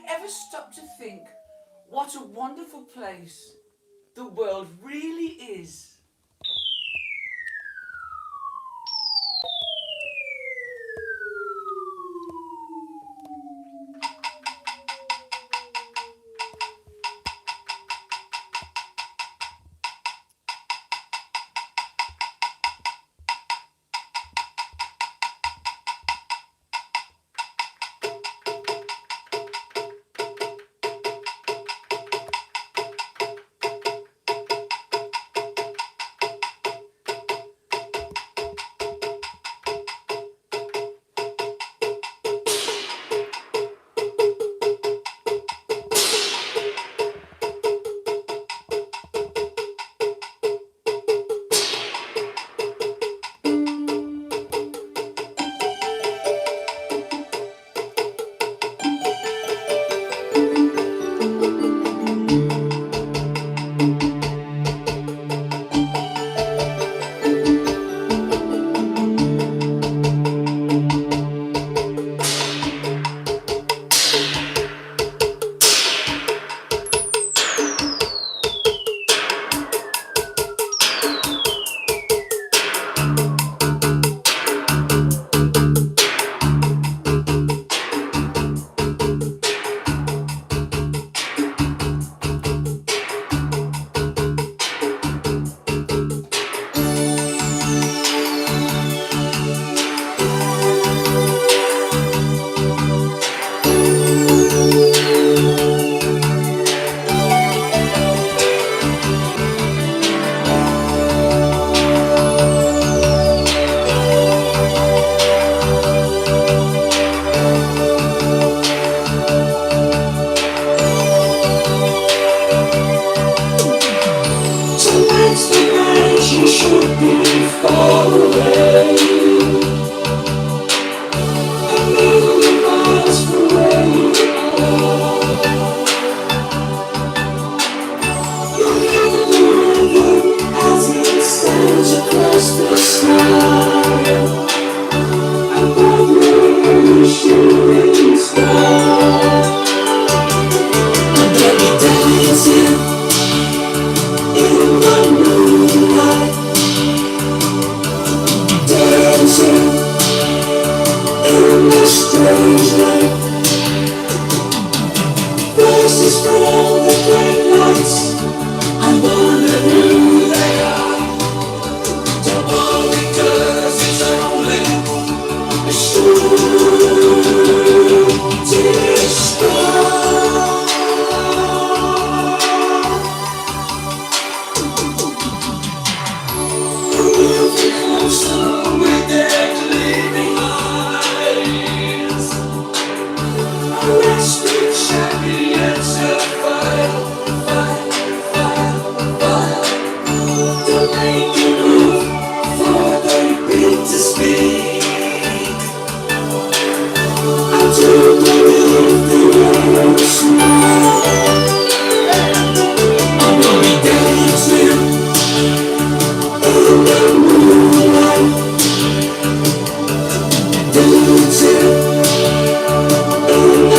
ever stop to think what a wonderful place the world really is?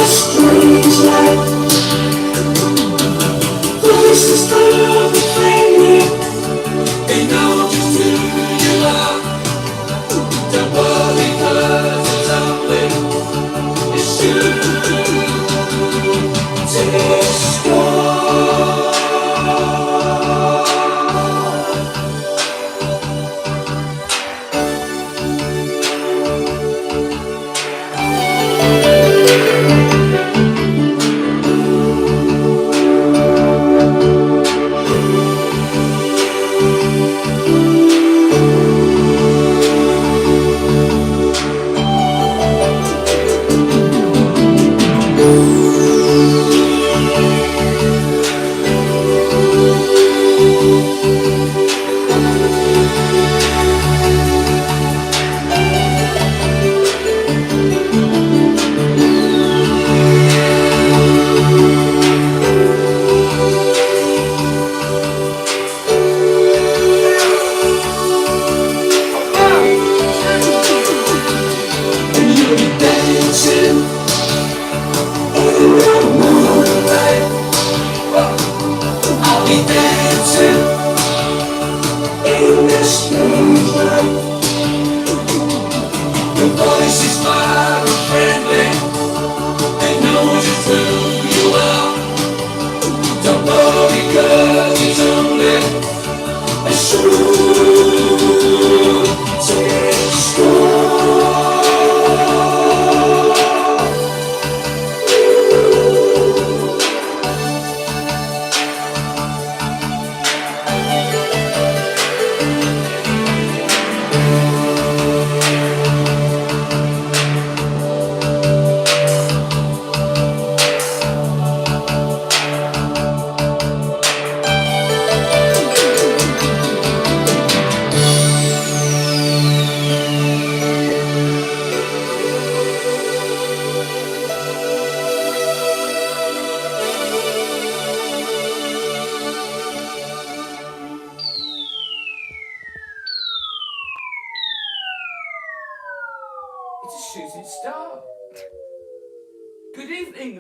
Strange life.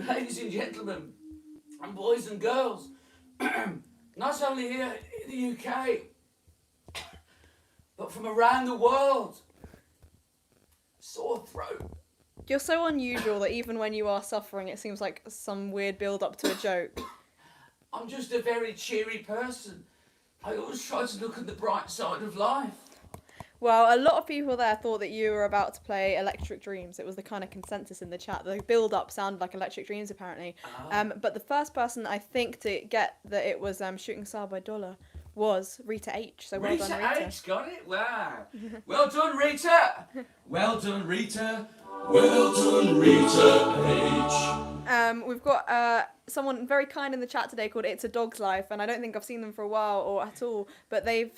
ladies and gentlemen, and boys and girls, not only here in the UK, but from around the world. Sore throat. You're so unusual that even when you are suffering, it seems like some weird build-up to a joke. I'm just a very cheery person. I always try to look at the bright side of life. Well, a lot of people there thought that you were about to play Electric Dreams. It was the kind of consensus in the chat. The build-up sounded like Electric Dreams, apparently. But the first person, I think, to get that it was Shooting Star by Dollar was Rita H. So well done, Rita. Rita H, got it? Wow. Well done, Rita. Well done, Rita. Well done, Rita H. We've got someone very kind in the chat today called It's a Dog's Life, and I don't think I've seen them for a while or at all, but they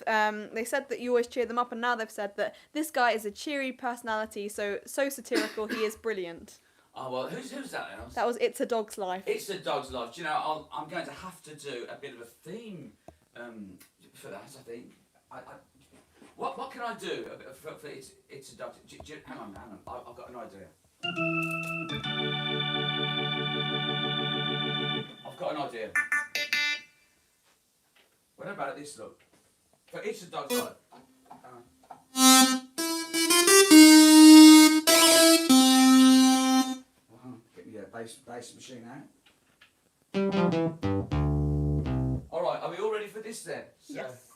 said that you always cheer them up, and now they've said that this guy is a cheery personality, so satirical, he is brilliant. Oh, well, who's that else? That was It's a Dog's Life. It's a Dog's Life. Do you know, I'm going to have to do a bit of a theme for that, I think. What can I do for It's a Dog's Life? Hang on, I've got an idea. I've got an idea. What about this, look? For It's a Dog's Life. Get me a bass machine out. Alright, are we all ready for this then? So. Yes.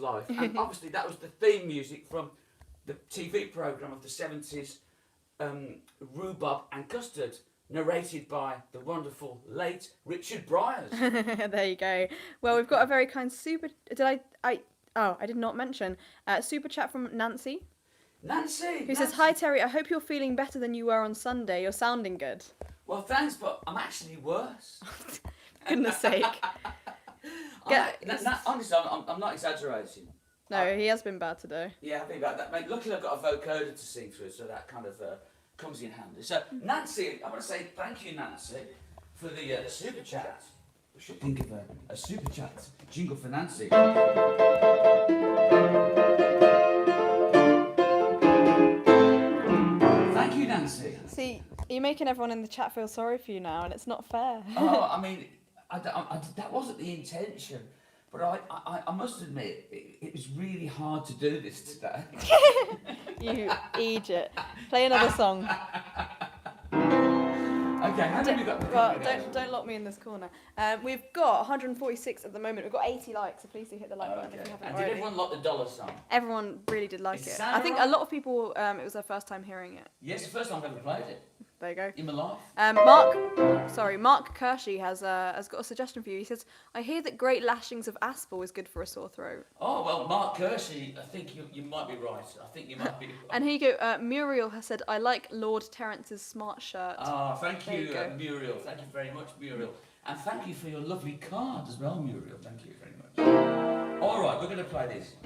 Life, and obviously that was the theme music from the TV programme of the 70s, Rhubarb and Custard, narrated by the wonderful late Richard Bryars. There you go. Well, we've got a very kind super. I did not mention super chat from Nancy. Nancy, who says, "Hi Terry, I hope you're feeling better than you were on Sunday. You're sounding good." Well, thanks, but I'm actually worse. For goodness sake. Honestly, I'm not exaggerating. No, he has been bad today. Yeah, I've been bad. Luckily, I've got a vocoder to sing through, so that kind of comes in handy. So, Nancy, I want to say thank you, Nancy, for the super chat. We should think of a super chat jingle for Nancy. Thank you, Nancy. See, you're making everyone in the chat feel sorry for you now, and it's not fair. Oh, I mean, that wasn't the intention, but I must admit, it was really hard to do this today. You idiot. Play another song. Okay, how many have we got? Well, don't lock me in this corner. We've got 146 at the moment. We've got 80 likes, so please do hit the like button if you haven't and already. did everyone like the dollar sign? Everyone really did like it. I think a lot of people, it was their first time hearing it. Yes, the first time I've ever played it. There you go. In my life. Mark Kershey has got a suggestion for you. He says, "I hear that great lashings of Aspel is good for a sore throat." Oh, well, Mark Kershey, I think you might be right. I think you might be right. And here you go. Muriel has said, "I like Lord Terence's smart shirt." Ah, thank you, Muriel. Thank you very much, Muriel. And thank you for your lovely card as well, Muriel. Thank you very much. All right, we're going to play this.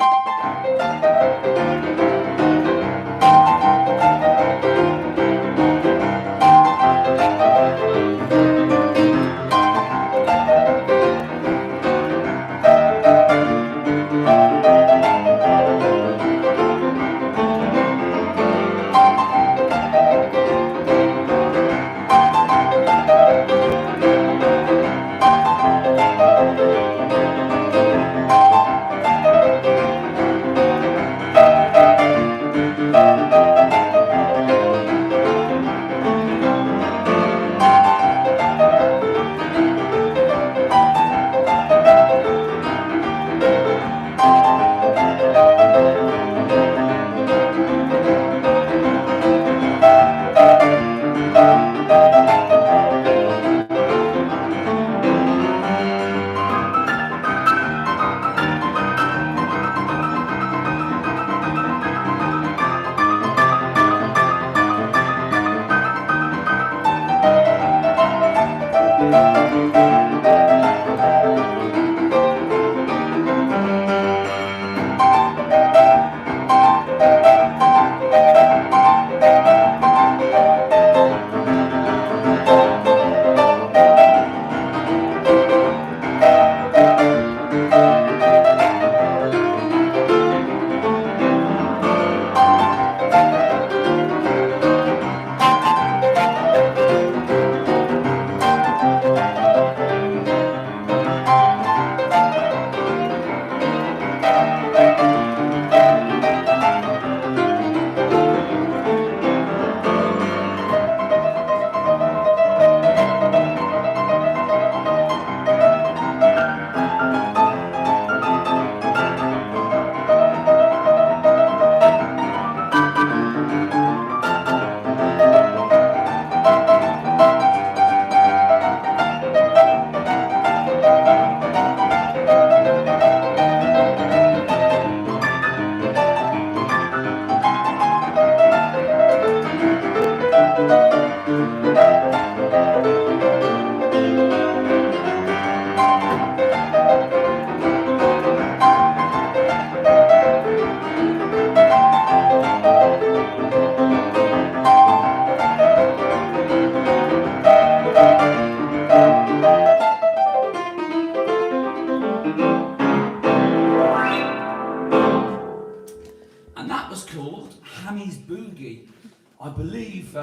actually, I believe,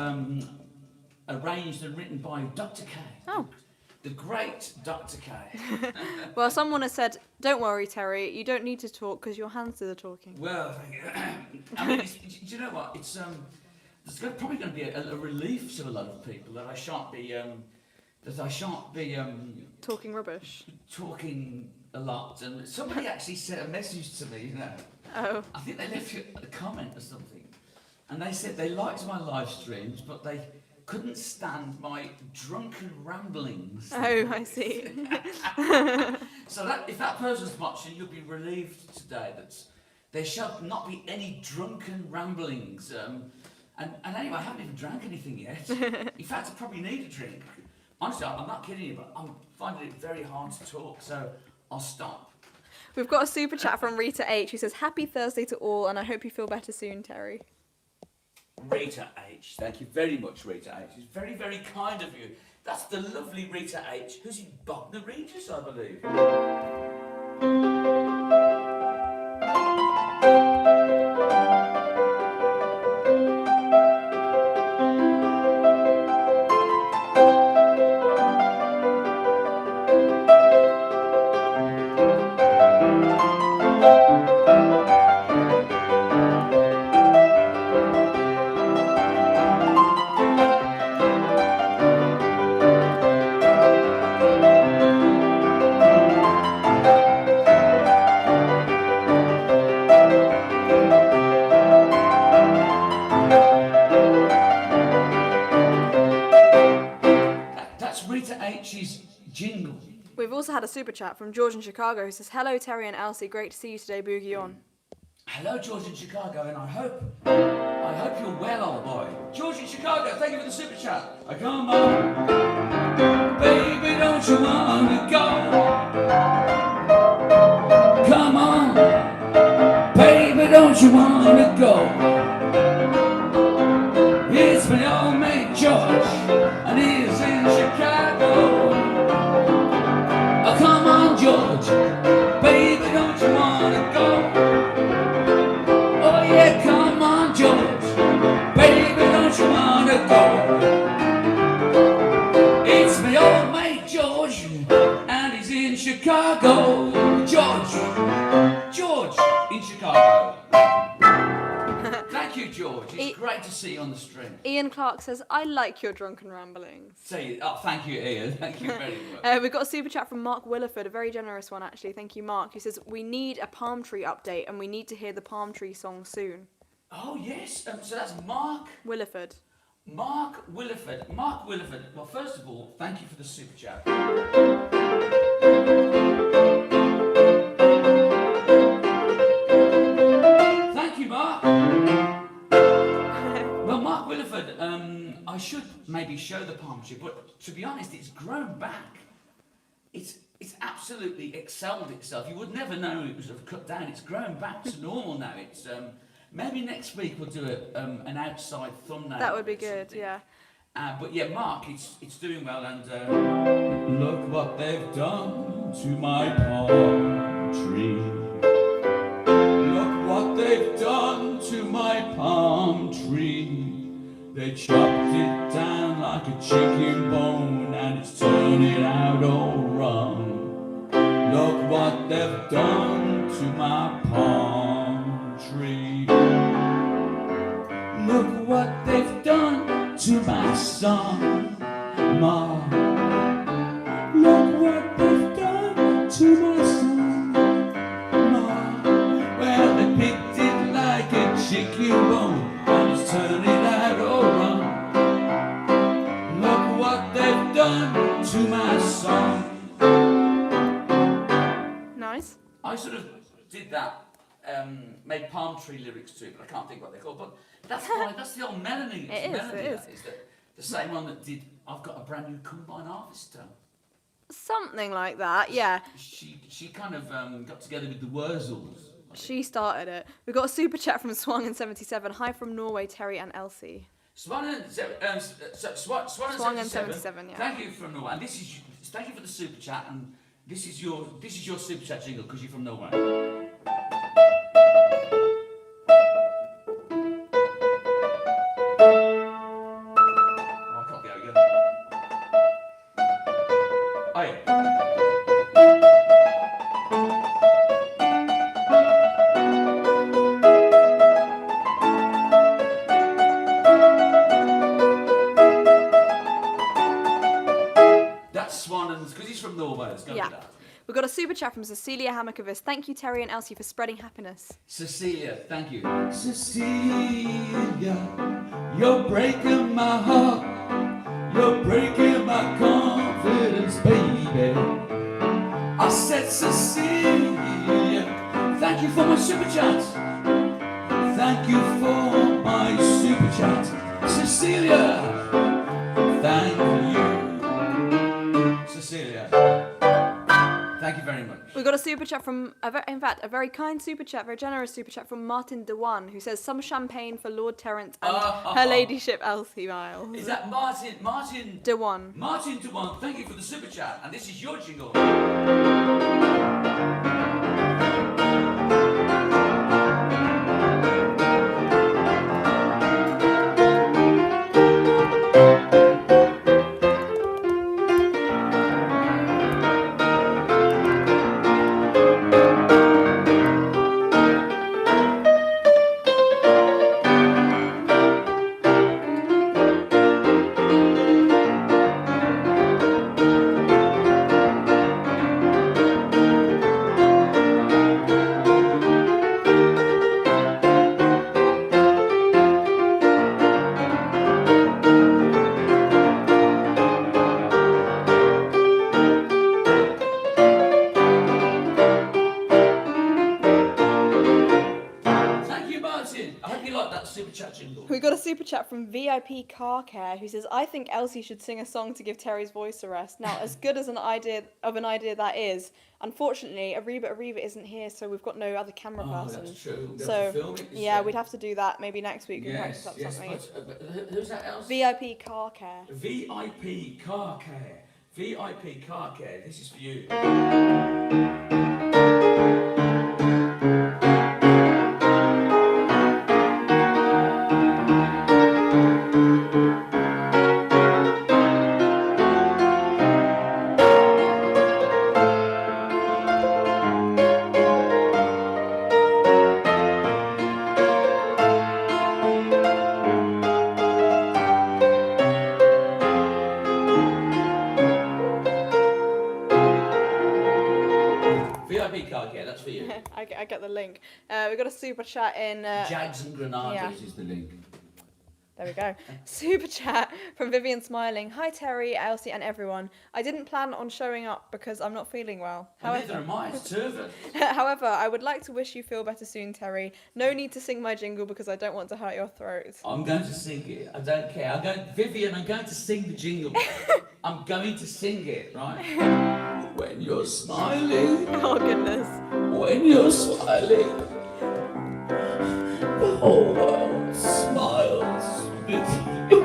arranged and written by Dr. K. Oh. The great Dr. K. Well, someone has said, "Don't worry, Terry. You don't need to talk because your hands do the talking." Well, thank you. I mean, do you know what? It's probably going to be a relief to a lot of people that I shan't be Talking rubbish. talking a lot. And somebody actually sent a message to me. Oh. I think they left you a comment or something, and they said they liked my live streams, but they couldn't stand my drunken ramblings. Oh, I see. So if that person's watching, you'll be relieved today that there shall not be any drunken ramblings. And anyway, I haven't even drank anything yet. In fact, I probably need a drink. Honestly, I'm not kidding you, but I'm finding it very hard to talk, so I'll stop. We've got a super chat from Rita H, who says, "Happy Thursday to all, and I hope you feel better soon, Terry." Rita H, thank you very much, Rita H. It's very, very kind of you. That's the lovely Rita H, who's in Bognor Regis, I believe. That's Rita H's jingle. We've also had a super chat from George in Chicago, who says, "Hello, Terry and Elsie. Great to see you today, Boogie on." Hello, George in Chicago, and I hope you're well, old boy. George in Chicago, thank you for the super chat. Come on, baby, don't you wanna go? Come on, baby, don't you wanna go? It's my old mate George, and he's in Chicago. Oh, come on, George, baby, don't you wanna go? Oh yeah, come on, George, baby, don't you wanna go? It's my old mate George, and he's in Chicago. George in Chicago. Thank you, George. It's great to see you on the stream. Ian Clark says, "I like your drunken ramblings." Thank you, Ian. Thank you very much. We've got a super chat from Mark Williford, a very generous one actually. Thank you, Mark. He says, "We need a palm tree update, and we need to hear the palm tree song soon." Oh yes, so that's Mark Williford. Williford. Well, first of all, thank you for the super chat. Thank you, Mark. Well, Mark Williford, I should maybe show the palm tree, but to be honest, it's grown back. It's absolutely excelled itself. You would never know it was sort of cut down. It's grown back to normal now. It's maybe next week we'll do an outside thumbnail. That would be good, yeah. But yeah, Mark, it's doing well, and look what they've done to my palm tree. Look what they've done to my palm tree. They chopped it down like a chicken bone, and it's turning out all wrong. Look what they've done to my palm tree. Look what they've done to my son, Ma. Look what they've done to my son, Ma. Well, they picked it like a chicken bone, and it's turning out all wrong. Look what they've done to my son. Nice. I sort of did that, made palm tree lyrics to it, but I can't think what they're called. But that's fine. That's the old melody. It is. It's the same one that did "I've Got a Brand New Combine Harvester." Something like that, yeah. She kind of got together with the Wurzels. She started it. We got a super chat from Swangen77. Hi from Norway, Terry and Elsie. Swangen77, yeah. Thank you from Norway. And thank you for the super chat. And this is your super chat jingle because you're from Norway. words. Go with that. We've got a super chat from Cecilia Hamakovis. Thank you, Terry and Elsie, for spreading happiness. Cecilia, thank you. Cecilia, you're breaking my heart. You're breaking my confidence, baby. I said, Cecilia, thank you for my super chat. Thank you for my super chat. Cecilia, thank you. Cecilia, thank you very much. We've got a super chat from, a very kind super chat, very generous super chat from Martin Dewan, who says, some champagne for Lord Terence and her ladyship Elsie Miles. Is that Martin Dewan. Martin Dewan, thank you for the super chat. And this is your jingle. We got a super chat from VIP Car Care who says, I think Elsie should sing a song to give Terry's voice a rest. Now, as good as an idea that is, unfortunately, Ariba isn't here, so we've got no other camera person. That's true. So, yeah, we'd have to do that maybe next week. We practice up something. Who's that else? VIP Car Care. VIP Car Care. VIP Car Care. This is for you. VIP card, yeah, that's for you. I get the link. We got a super chat in. Jags and Granadas is the link. There we go. Super chat from Vivian Smiling. Hi Terry, Elsie and everyone. I didn't plan on showing up because I'm not feeling well. Neither am I, it's terrific. However, I would like to wish you feel better soon, Terry. No need to sing my jingle because I don't want to hurt your throat. I'm going to sing it. I don't care. Vivian, I'm going to sing the jingle. I'm going to sing it, right? When you're smiling. Oh goodness. When you're smiling. The whole world smiles with you.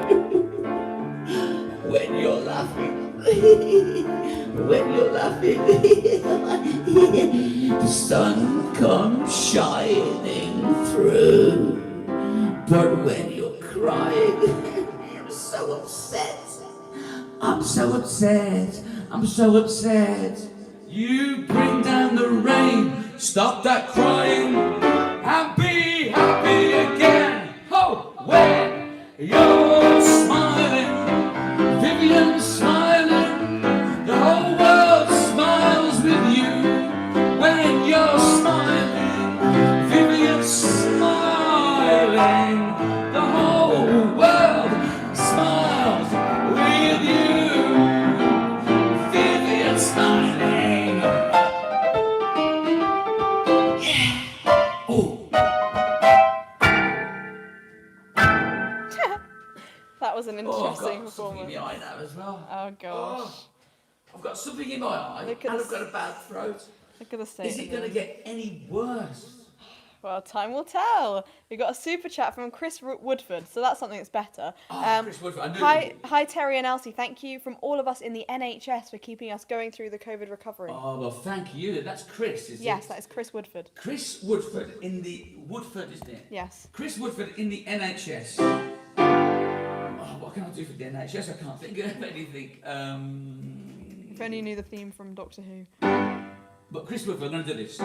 When you're laughing. When you're laughing. The sun comes shining through. But when you're crying, I'm so upset. I'm so upset. I'm so upset. You bring down the rain. Stop that crying. And be happy again. Oh, when you're smiling. Vivian's smiling. The whole world smiles with you. When you're smiling. Vivian's smiling. The whole world smiles with you. Vivian's smiling. Yeah. Oh. That was an interesting I've got something in performance. my eye now as well. Oh gosh. I've got something in my eye Look and at I've got a bad throat. Look at the state. Is it going to get any worse? Well, time will tell. We got a super chat from Chris Woodford, so that's something that's better. Chris Woodford, I knew hi Terry and Elsie. Thank you from all of us in the NHS for keeping us going through the COVID recovery. Oh, well, thank you. That's Chris, is it? Yes, that is Chris Woodford. Chris Woodford in the... Woodford, isn't it? Yes. Chris Woodford in the NHS. Oh, what can I do for the NHS? I can't think of anything. If only you knew the theme from Doctor Who. But Chris Woodford, I'm going to do this.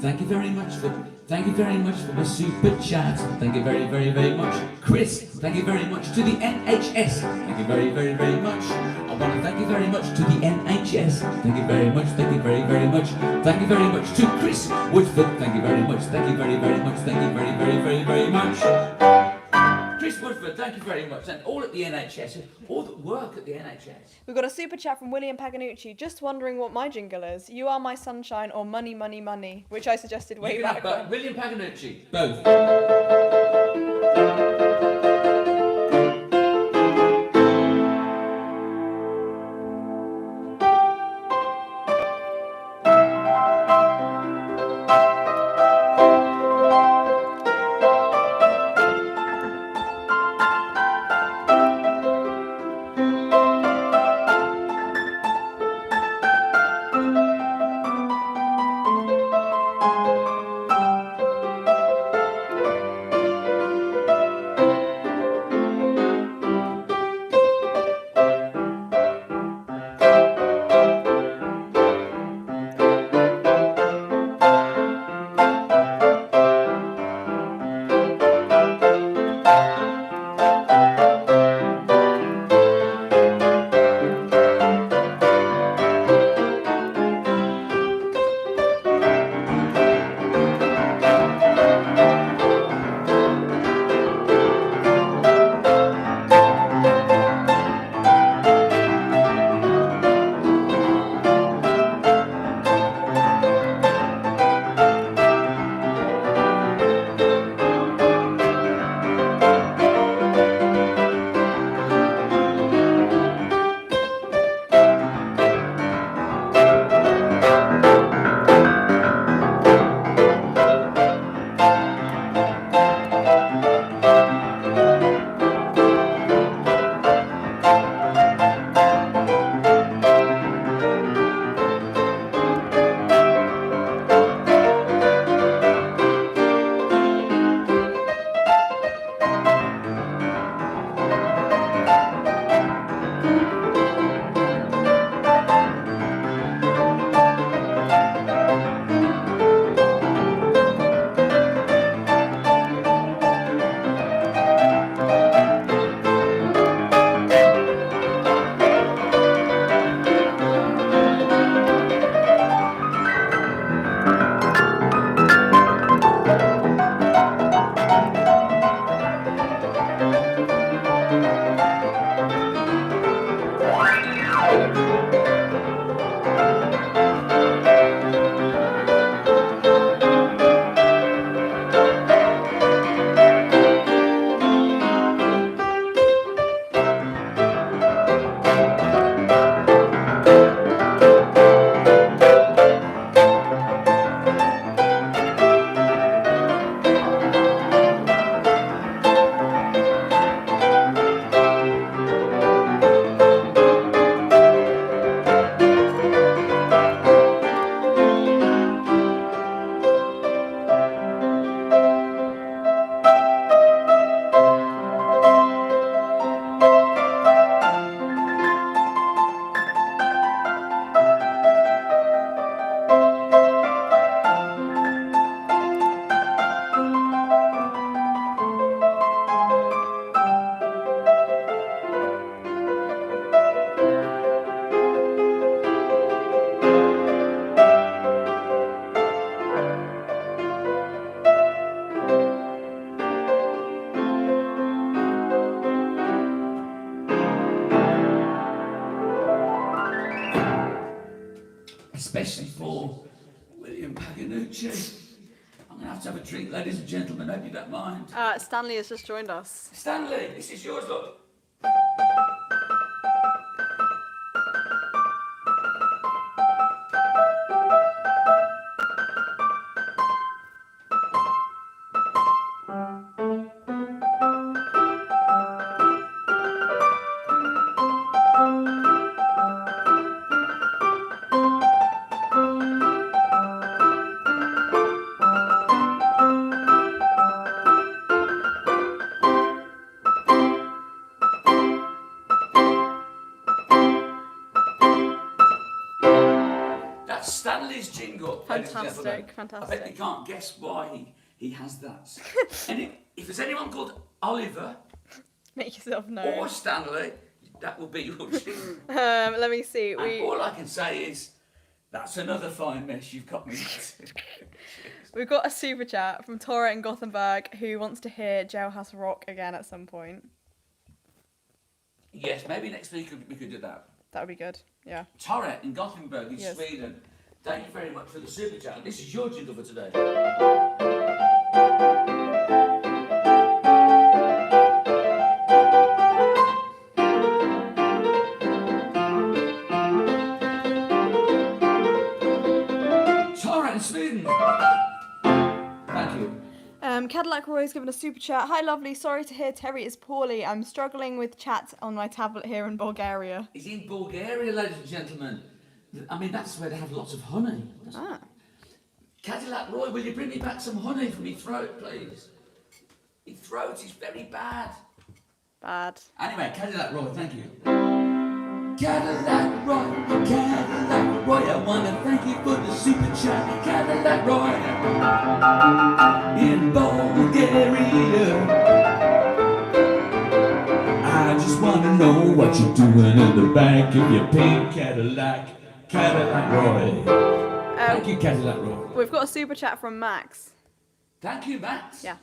Thank you very much for the super chat. Thank you very, very, very much, Chris. Thank you very much to the NHS. Thank you very, very, very much. I want to thank you very much to the NHS. Thank you very much. Thank you very, very much. Thank you very much to Chris Woodford. Thank you very much. Thank you very, very much. Thank you very, very, very, very much. Chris Woodford, thank you very much. And all at the NHS, all that work at the NHS. We've got a super chat from William Paganucci, just wondering what my jingle is. You Are My Sunshine or Money, Money, Money, which I suggested way back when. William Paganucci, both. Especially for William Paganucci. I'm going to have a drink, ladies and gentlemen, hope you don't mind. Stanley has just joined us. Stanley, this is yours, look. That's Stanley's jingle. ladies and gentlemen. Fantastic, fantastic. I bet you can't guess why he has that. And if there's anyone called Oliver Make yourself known. or Stanley, that will be your jingle. Let me see. And all I can say is, that's another fine mess you've got me into. We've got a super chat from Tora in Gothenburg who wants to hear Jailhouse Rock again at some point. Yes, maybe next week we could do that. That would be good. Yeah. Torre in Gothenburg in Yes. Sweden. Thank you very much for the super chat. This is your jingle for today. Torre in Sweden. Thank you. Cadillac Roy's given a super chat. Hi, lovely. Sorry to hear Terry is poorly. I'm struggling with chat on my tablet here in Bulgaria. He's in Bulgaria, ladies and gentlemen. I mean, that's where they have lots of honey. Ah. Cadillac Roy, will you bring me back some honey for my throat, please? My throat is very bad. Bad. Anyway, Cadillac Roy, thank you. Cadillac Roy, I want to thank you for the super chat. Cadillac Roy, in Bulgaria. I just want to know what you're doing in the back of your pink Cadillac. Cadillac Roy. Thank you, Cadillac Roy. We've got a super chat from Max. Thank you, Max. Yeah.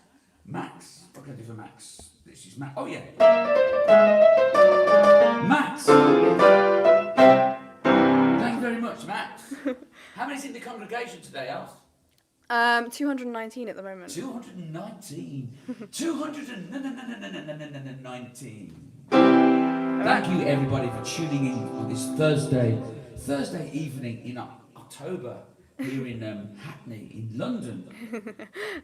Max. What can I do for Max? This is Max. Oh, yeah. Max. Thank you very much, Max. How many's in the congregation today, Alf? 219 at the moment. 219. 219. Thank you, everybody, for tuning in on this Thursday evening in October here in Hackney in London.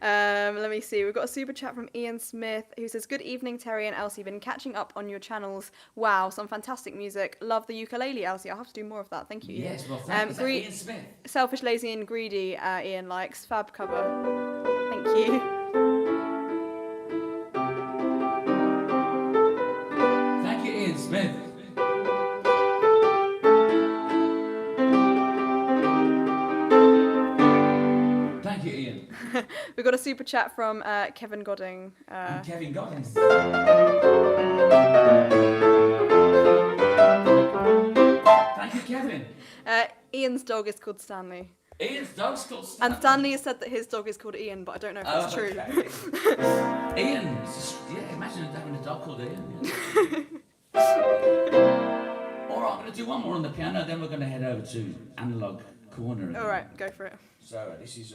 Let me see. We've got a super chat from Ian Smith who says, "Good evening, Terry and Elsie. Been catching up on your channels. Wow, some fantastic music. Love the ukulele, Elsie. I'll have to do more of that. Thank you, Ian." Yes, well, thank you, Ian Smith. Selfish, Lazy and Greedy, Ian likes. Fab cover. Thank you. Thank you, Ian Smith. Thank you, Ian. We've got a super chat from Kevin Godding. And Kevin Godding. Thank you, Kevin. Ian's dog is called Stanley. Ian's dog's called Stanley. And Stanley has said that his dog is called Ian, but I don't know if that's true. Okay. Ian, yeah, imagine having a dog called Ian. Yeah. All right, I'm going to do one more on the piano, then we're going to head over to Analog Corner. All right, go for it. So this is.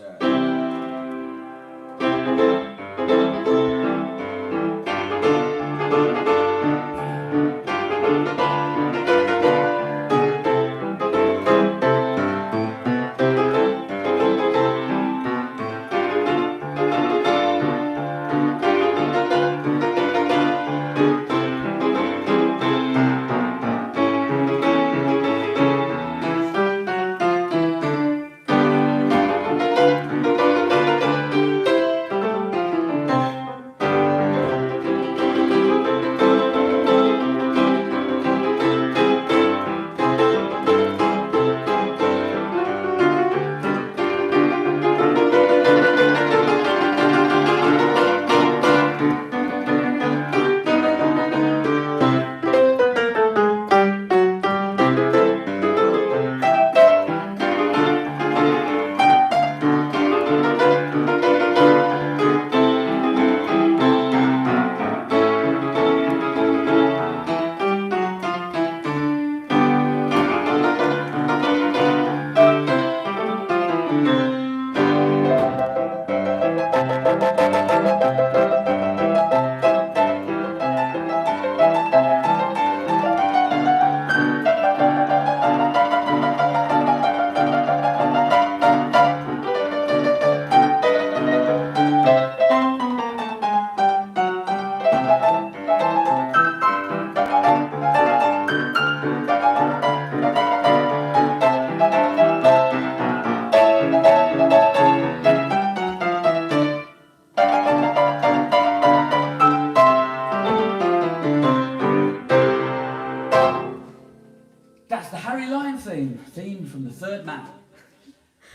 That's the Harry Lime theme from The Third Man.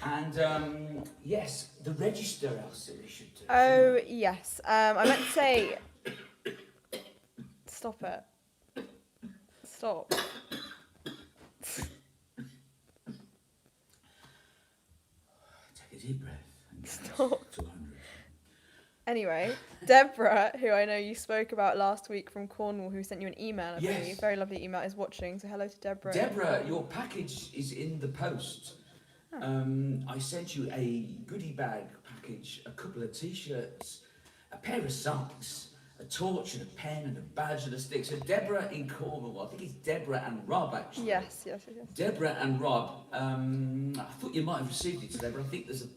And yes, the register, Elsie, we should do. Oh, yes. I meant to say... Stop it. Stop. Take a deep breath. And get Stop. to 100. Anyway, Deborah, who I know you spoke about last week from Cornwall, who sent you an email, I Yes. believe. Very lovely email, is watching. So hello to Deborah. Deborah, your package is in the post. I sent you a goodie bag package, a couple of t-shirts, a pair of socks, a torch and a pen and a badge and a stick. So Deborah in Cornwall, I think it's Deborah and Rob actually. Yes. Deborah and Rob, I thought you might have received it today, but I think there's a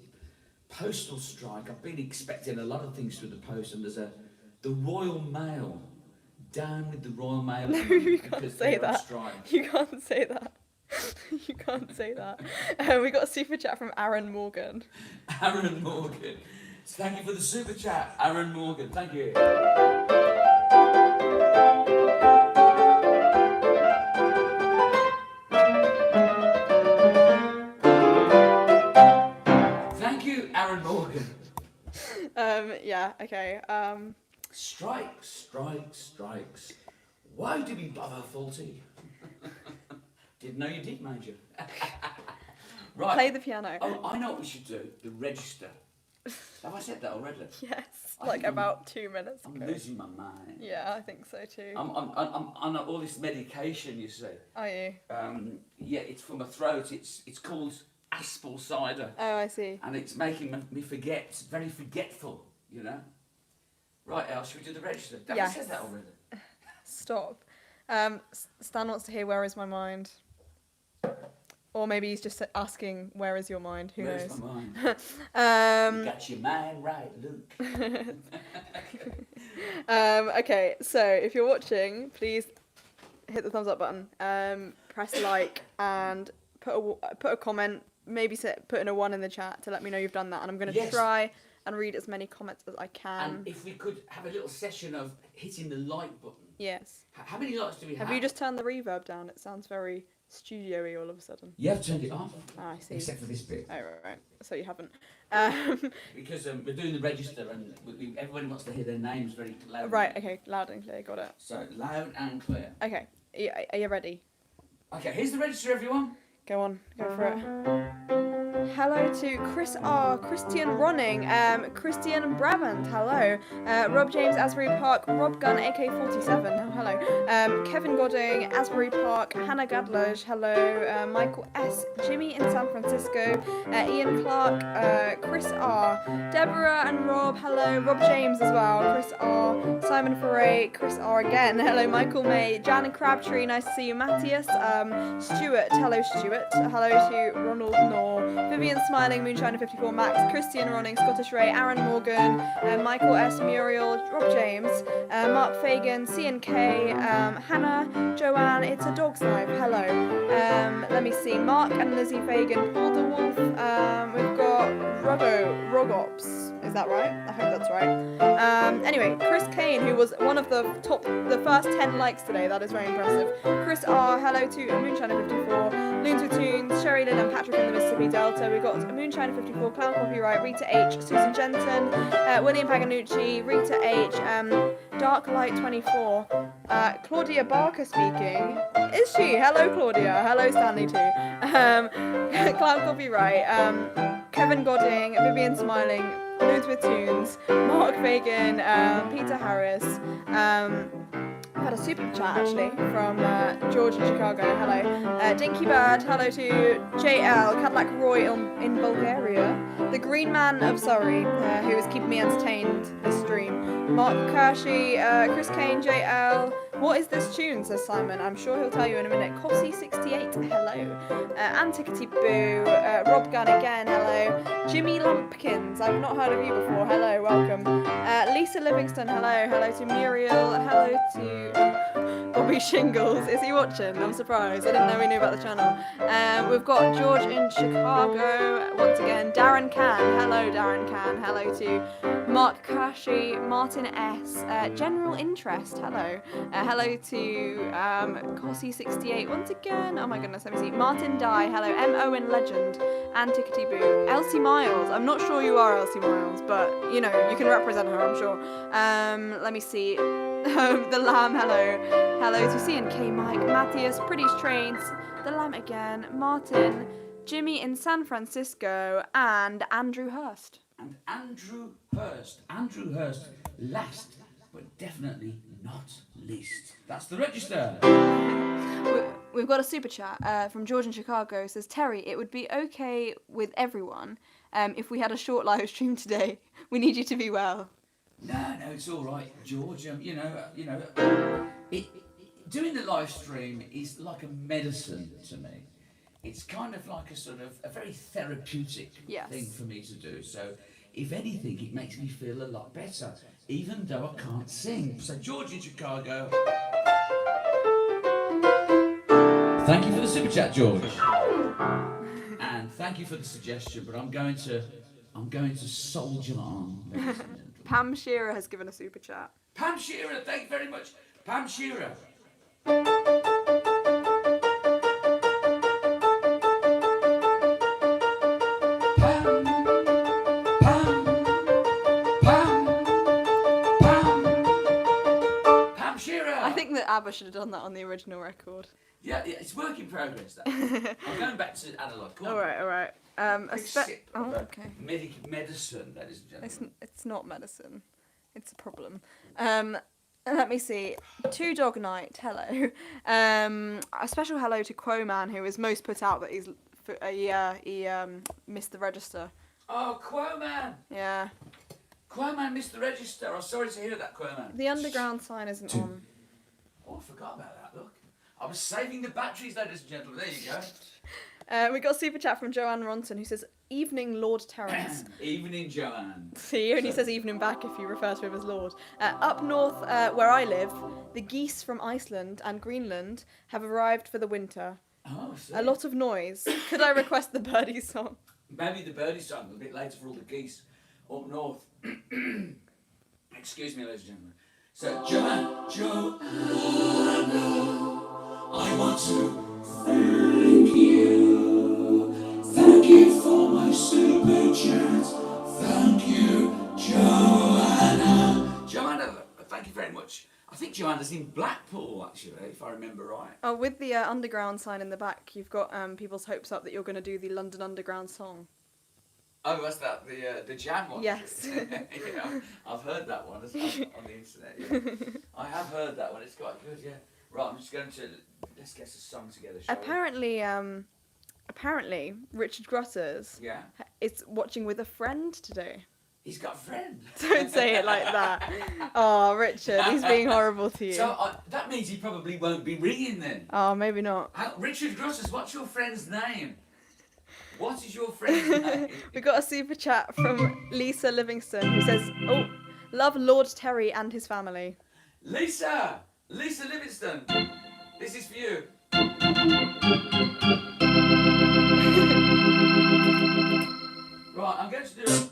postal strike. I've been expecting a lot of things through the post, and there's the Royal Mail. Down with the Royal Mail. No, you can't say they're on that. strike. You can't say that. You can't say that. We got a super chat from Aaron Morgan. Aaron Morgan. Thank you for the super chat, Aaron Morgan. Thank you. Thank you, Aaron Morgan. Yeah, okay. Strikes. Why do we bother, Faulty? Didn't know you did, Major. Right. Play the piano. Oh, I know what we should do. The register. Have I said that already? Yes, I like think about 2 minutes I'm ago. losing my mind. Yeah, I think so too. I'm on all this medication, you see. Are you? Yeah, it's for my throat. It's called Aspel cider. Oh, I see. And it's making me forget, very forgetful, you know. Right, El, should we do the register? Have Yes. I said that already? Stop. Stan wants to hear "Where Is My Mind," or maybe he's just asking "Where is your mind?" Who Where's knows? my mind? Um, You got your mind right, Luke. Okay, so if you're watching, please hit the thumbs up button, press like, and put a comment. Maybe put in a 1 in the chat to let me know you've done that, and I'm going to Yes. try and read as many comments as I can. And if we could have a little session of hitting the like button. Yes. How many likes do we have? Have you just turned the reverb down? It sounds very studio-y all of a sudden. You have turned it off. Ah, I see. Except for this bit. Oh, right. So you haven't. Because we're doing the register and everybody wants to hear their names very loud. Right, okay, loud and clear, got it. So, loud and clear. Okay, are you ready? Okay, here's the register, everyone. Go on, go for it. Hello to Chris R, Christian Ronning, Christian Brabant, hello. Rob James, Asbury Park, Rob Gunn, AK47, oh, hello. Kevin Godding, Asbury Park, Hannah Gadlage, hello. Michael S, Jimmy in San Francisco, Ian Clark, Chris R, Deborah and Rob, hello. Rob James as well, Chris R, Simon Foray, Chris R again, hello. Michael May, Jan Crabtree, nice to see you. Matthias, Stuart, hello Stuart, hello to Ronald Knorr, Vivian Smiling, Moonshiner54, Max, Christian Ronning, Scottish Ray, Aaron Morgan, Michael S, Muriel, Rob James, Mark Fagan, C&K, Hannah, Joanne, It's a Dog's Life, hello. Let me see, Mark and Lizzie Fagan, Paul DeWolf, we've got Rogops, is that right? I hope that's right. Anyway, Chris Kane, who was one of the first 10 likes today, that is very impressive. Chris R, hello to Moonshiner54, Loons with Tunes, Sherry Lynn and Patrick in the Mississippi Delta. We've got Moonshiner54, Clown Copyright, Rita H, Susan Jensen, William Paganucci, Rita H, Darklight24, Claudia Barker speaking. Is she? Hello Claudia, hello Stanley too. Clown Copyright, Kevin Godding, Vivian Smiling, Loons with Tunes, Mark Fagan, Peter Harris, I've had a super chat actually from George in Chicago, hello. Dinky Bird, hello to JL, Cadillac Roy in Bulgaria, the Green Man of Surrey, who is keeping me entertained this stream, Mark Kershey, Chris Kane, JL, what is this tune, says Simon, I'm sure he'll tell you in a minute, Cossy68, hello, Antiquity Boo, Rob Gunn again, hello, Jimmy Lumpkins, I've not heard of you before, hello, welcome, Lisa Livingston, hello to Muriel, hello to Bobby Shingles, is he watching? I'm surprised, I didn't know he knew about the channel. We've got George in Chicago, once again, Darren Can, hello to Mark Kashi, Martin S, General Interest, hello. Hello to Cossie68 once again. Oh my goodness, let me see. Martin Dye, hello. M. Owen Legend, Antiquity Boo. Elsie Miles, I'm not sure you are Elsie Miles, but you know, you can represent her, I'm sure. Let me see. The Lamb, hello. Hello to C&K Mike, Matthias, Pretty Trains, The Lamb again, Martin, Jimmy in San Francisco, and Andrew Hurst. And Andrew Hurst, last but definitely not least. That's the register. We've got a super chat from George in Chicago. Says, Terry, it would be okay with everyone if we had a short live stream today. We need you to be well. No, it's all right, George. Doing the live stream is like a medicine to me. It's kind of like a very therapeutic thing for me to do. So, if anything, it makes me feel a lot better, even though I can't sing. So, George in Chicago, thank you for the super chat, George, and thank you for the suggestion. But I'm going to soldier on. Ladies and gentlemen. Pam Shearer has given a super chat. Pam Shearer, thank you very much, Pam Shearer. I think that ABBA should have done that on the original record. Yeah, it's work in progress. That. I'm going back to analog. All right. Okay. Medicine, ladies and gentlemen. It's not medicine. It's a problem. Let me see. Two Dog Night. Hello. A special hello to Quoman, who is most put out that he missed the register. Oh, Quoman. Yeah. Quoman missed the register. I'm sorry to hear that, Quoman. The underground sign isn't on. Oh, I forgot about that, look. I was saving the batteries, ladies and gentlemen. There you go. We got a super chat from Joanne Ronson, who says, Evening, Lord Terence. Evening, Joanne. He only says evening back if you refer to him as Lord. Up north, where I live, the geese from Iceland and Greenland have arrived for the winter. Oh, see. A lot of noise. Could I request the birdie song? Maybe the birdie song, a bit later for all the geese up north. Excuse me, ladies and gentlemen. So, Joanna, I want to thank you. Thank you for my super chat. Thank you, Joanna. Joanna, thank you very much. I think Joanna's in Blackpool, actually, if I remember right. Oh, with the underground sign in the back, you've got people's hopes up that you're going to do the London Underground song. Oh, was that the jam one? Yes. Yeah, I've heard that one on the internet. Yeah. I have heard that one. It's quite good. Yeah. Right. I'm just going to let's get a song together. Shall Apparently, Richard Grutters is watching with a friend today. He's got a friend. Don't say it like that. Oh, Richard, he's being horrible to you. So that means he probably won't be ringing then. Oh, maybe not. Richard Grutters, what's your friend's name? What is your friend's name? We got a super chat from Lisa Livingston who says, "Oh, love Lord Terry and his family." Lisa Livingston, this is for you. Right, I'm going to do.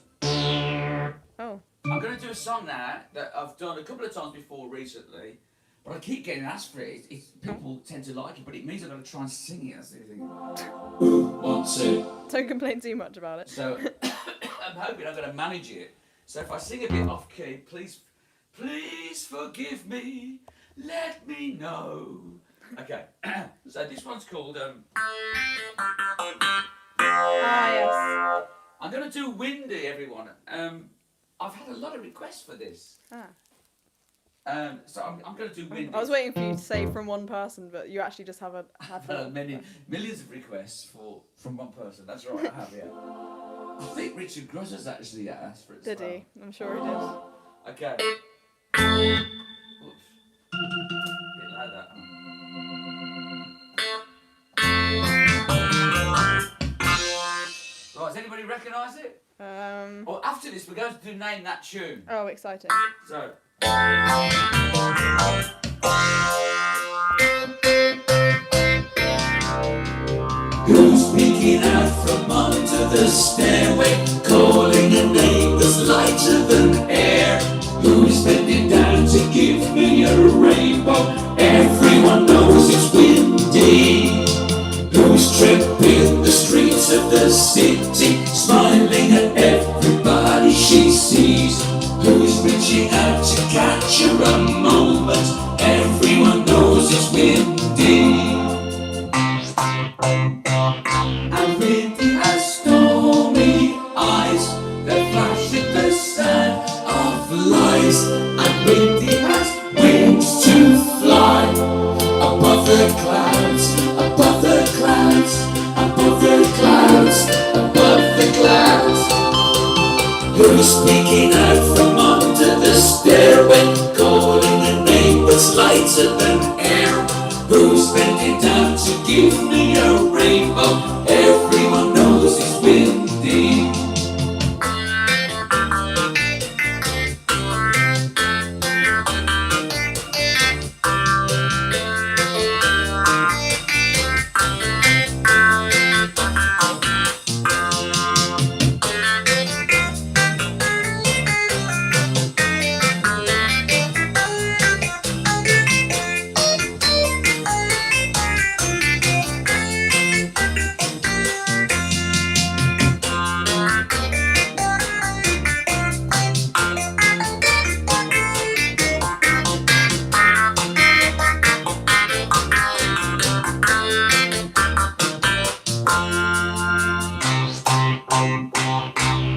I'm going to do a song now that I've done a couple of times before recently, but I keep getting asked for it. People tend to like it, but it means I've got to try and sing it. That's the thing. 1, 2. Don't complain too much about it. So I'm hoping I'm going to manage it. So if I sing a bit off key, please forgive me. Let me know. Okay. So this one's called. Yes. I'm going to do Windy, everyone. I've had a lot of requests for this. So I'm going to do Windy. I was waiting for you to say from one person, but you actually just have millions of requests from one person. That's right, I have, yeah. I think Richard Grutters actually asked for it. Did he? I'm sure he did. Okay. Oops. Bit like that. Right, does anybody recognise it? Well, after this, we're going to do Name That Tune. Oh, exciting. So. Who's peeking out from under the stairway, calling a name that's lighter than air? Who's peeking out from under the stairway, calling a name that's lighter than air? Who's bending down to give me a rainbow? Everyone knows it's windy.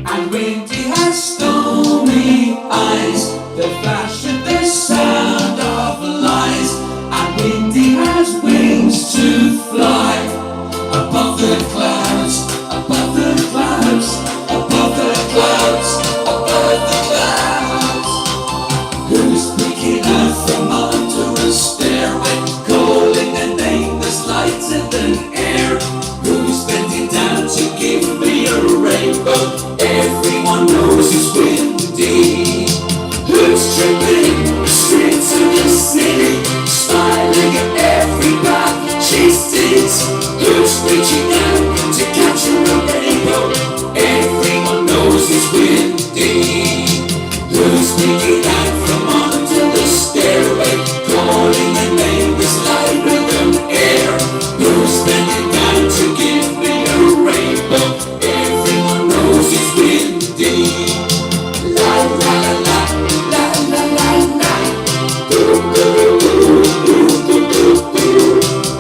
And windy has stormy eyes that flash at the sound of lies. And windy has wings to fly above the clouds, above the clouds, above the clouds, above the clouds. Who's peeking out from under a stairway, calling a name that's lighter than air? Who's bending down to give me a rainbow? Everyone knows it's windy. Who's tripping the streets of the city, smiling at every path she sees? Who's reaching out to catch a rainbow? Everyone knows it's windy. Who's peeking out from under the stairway, calling a name that's lighter than air? Who's bending down to give me a rainbow? Everyone knows it's windy. La la la la la la la. Ooh, ooh, ooh, ooh, ooh, ooh.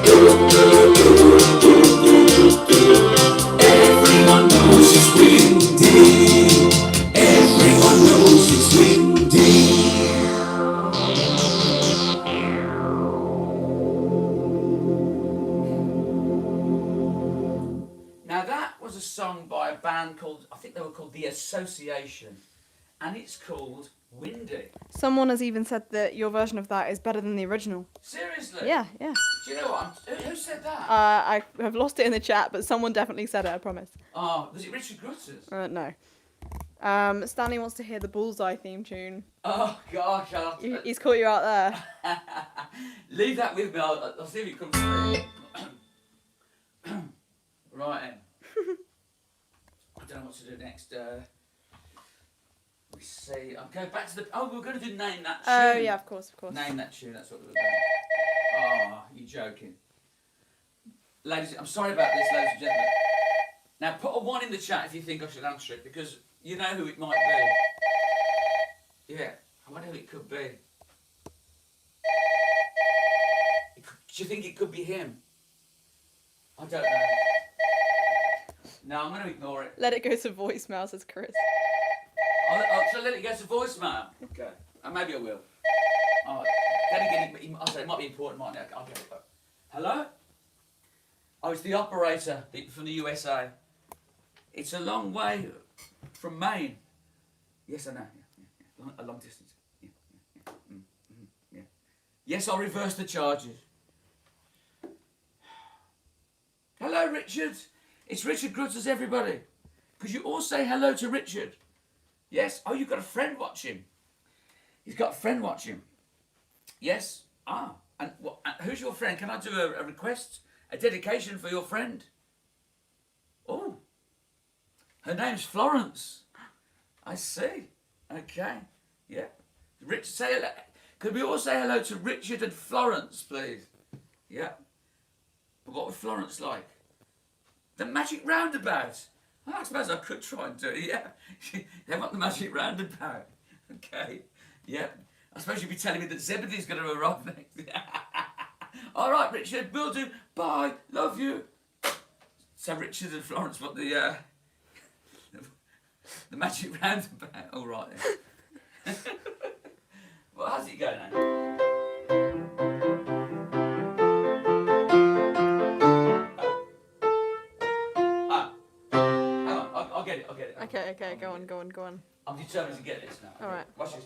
Ooh, ooh, ooh, ooh, ooh. Everyone knows it's windy. Everyone knows it's windy. Now that was a song by a band called, I think they were called The Association, and it's called Windy. Someone has even said that your version of that is better than the original. Seriously? Yeah, yeah. Do you know what? Who said that? I have lost it in the chat, but someone definitely said it, I promise. Oh, was it Richard Grutters? No. Stanley wants to hear the Bullseye theme tune. Oh gosh, He's caught you out there. leave that with me. I'll see if it comes through. Right then. I don't know what to do next. We see. I'm going back to the. Oh, we're going to do Name That Tune. Oh yeah, of course. Name That Tune. That's what we're doing. Oh, you're joking. Ladies, I'm sorry about this, ladies and gentlemen. Now put a 1 in the chat if you think I should answer it, because you know who it might be. Yeah, I wonder who it could be. Do you think it could be him? I don't know. No, I'm going to ignore it. Let it go to voicemail, says Chris. Shall I let it go to voicemail? Okay. Maybe I will. Oh, then again, I'll say it might be important, mightn't it? I'll get it. Hello? Oh, it's the operator from the USA. It's a long way from Maine. Yes, I know. Yeah. A long distance. Yeah. Yes, I'll reverse the charges. Hello, Richard. It's Richard Grutters, everybody. Could you all say hello to Richard? Yes. Oh, you've got a friend watching. He's got a friend watching. Yes. Ah. And who's your friend? Can I do a request? A dedication for your friend? Oh. Her name's Florence. I see. Okay. Yeah. Richard, say hello. Could we all say hello to Richard and Florence, please? Yeah. But what would Florence like? The magic roundabout. Oh, I suppose I could try and do it, yeah. They want the magic roundabout. Okay. Yeah. I suppose you'd be telling me that Zebedee's going to arrive next. All right, Richard, will do. Bye. Love you. So Richard and Florence want the magic roundabout. All right then. Well, how's it going now? I'll get it. Okay. Okay, go on. I'm determined to get this now. All right. Watch this.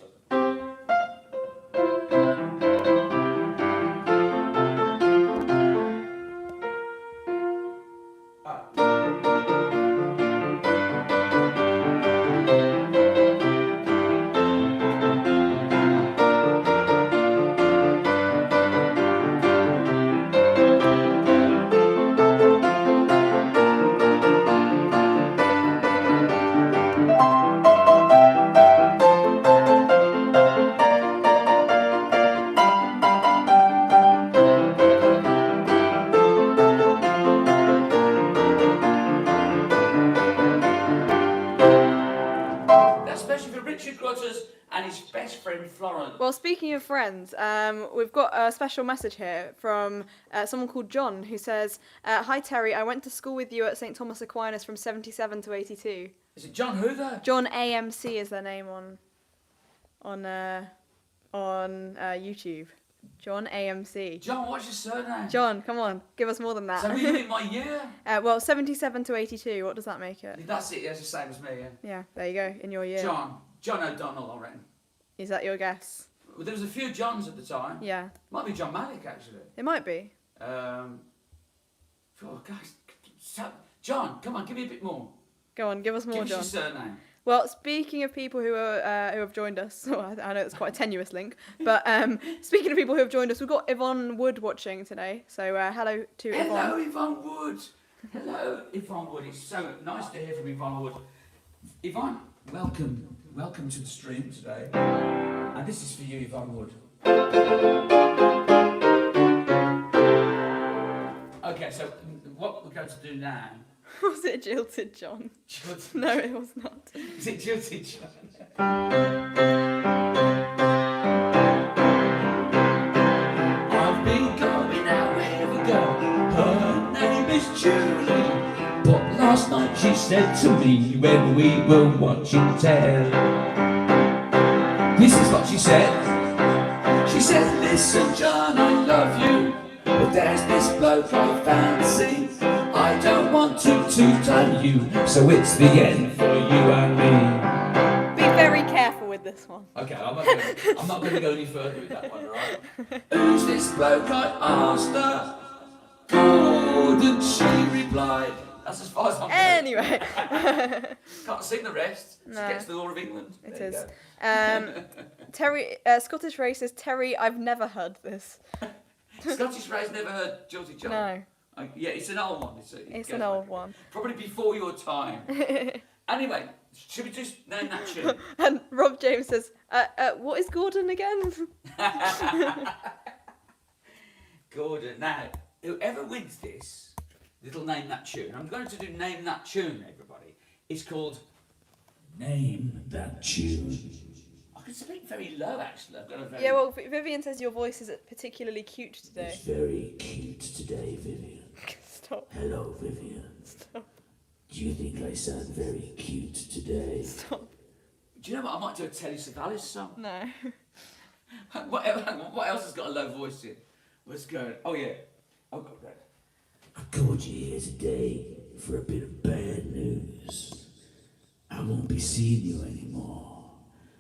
And his best friend Florence. Well, speaking of friends, we've got a special message here from someone called John who says, "Hi Terry, I went to school with you at St Thomas Aquinas from 77 to 82." Is it John who though? John AMC is their name on YouTube. John AMC. John, what's your surname? John, come on, give us more than that. So were you in my year? Well, 77 to 82. What does that make it? That's it. That's the same as me. Yeah. Yeah, there you go. In your year. John O'Donnell, I reckon. Is that your guess? Well, there was a few Johns at the time. Yeah. Might be John Malick actually. It might be. Oh guys, John, come on, give me a bit more. Go on, give us more, Give John. us your surname. Well, speaking of people who have joined us, well, I know it's quite a tenuous link, but speaking of people who have joined us, we've got Yvonne Wood watching today. So hello to Yvonne. Hello, Yvonne Wood. Hello, Yvonne Wood. It's so nice to hear from Yvonne Wood. Yvonne, welcome to the stream today. And this is for you, Yvonne Wood. Okay, so what we're going to do now. Was it Jilted John? Jilted No, it was not. Is it Jilted John? I've been going out with a girl. Her name is Julie. But last night she said to me when we were watching telly. This is what she said. She said, "Listen, John, I love you, but there's this bloke I fancy. I don't want to tell you, so it's the end for you and me." Be very careful with this one. Okay, I'm not going to go any further with that one, alright? Who's this bloke, I asked her. Couldn't she replied. That's as far as I'm going. Anyway. Can't sing the rest. No. She gets the Law of England. It There you is. go. Terry, Scottish Ray says, "Terry, I've never heard this." Scottish Ray's never heard Jilted John. No. Yeah, it's an old one. It's an old one. Probably before your time. Anyway, should we just name that tune? And Rob James says, "What is Gordon again?" Gordon. Now, whoever wins this, it'll name that tune. I'm going to do Name That Tune, everybody. It's called Name That Tune. I can speak very low, actually. I've got a very... Yeah, well, Vivian says your voice is particularly cute today. It's very cute today, Vivian. Stop. Hello, Vivian. Stop. Do you think I sound very cute today? Stop. Do you know what? I might do a Telly Savalas song. No. What else has got a low voice in? Let's go. Oh, yeah. I've got that. I called you here today for a bit of bad news. I won't be seeing you anymore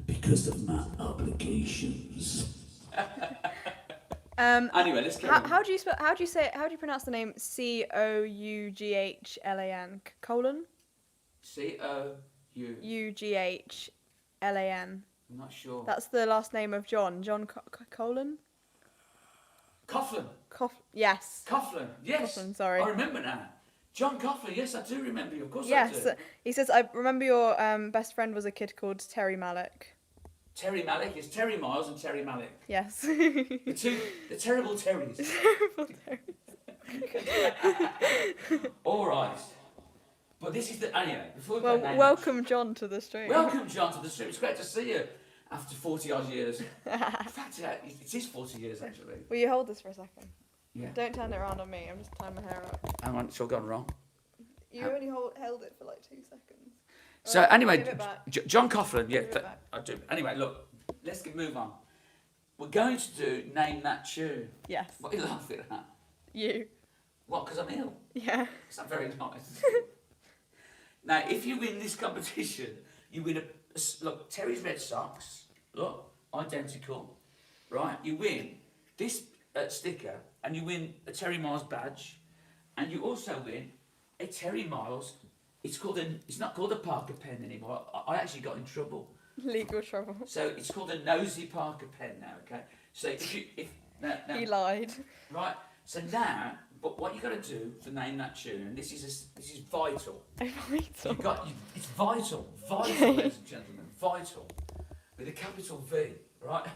because of my obligations. Anyway, let's go. How do you pronounce the name Coughlan? Colon? Uglan. I'm not sure. That's the last name of John. John Colon? Coughlin. Yes. Coughlin. Yes. Coughlin, sorry. I remember now. John Coughlin. Yes, I do remember you. Of course yes. I do. He says, "I remember your best friend was a kid called Terry Malick." Terry Malick is Terry Miles and Terry Malick. Yes. The terrible Terrys. Terrible Terry. All right. But this is the anyway. Before we Well, go welcome John to the stream. Welcome, John, to the stream. It's great to see you after 40 odd years. In fact, it is 40 years actually. Will you hold this for a second? Yeah. Don't turn it around on me. I'm just tying my hair up. Hang on, it's all gone wrong. You only held it for like 2 seconds. So Alright, anyway, give it back. John Coughlin, yeah, Give it back. I do. Anyway, look, let's move on. We're going to do Name That Tune. Yes. What are you laughing at? You. What, because I'm ill? Yeah. It's not very nice. Now, if you win this competition, you win look, Terry's red socks. Look, identical. Right? You win this sticker, and you win a Terry Miles badge, and you also win a Terry Miles. It's not called a Parker pen anymore. I actually got in trouble. Legal trouble. So it's called a Nosy Parker pen now. Okay. So now, He lied. right. So now, but what you got to do to name that tune, and this is vital. Vital. It's vital, ladies and gentlemen, vital, with a capital V, right,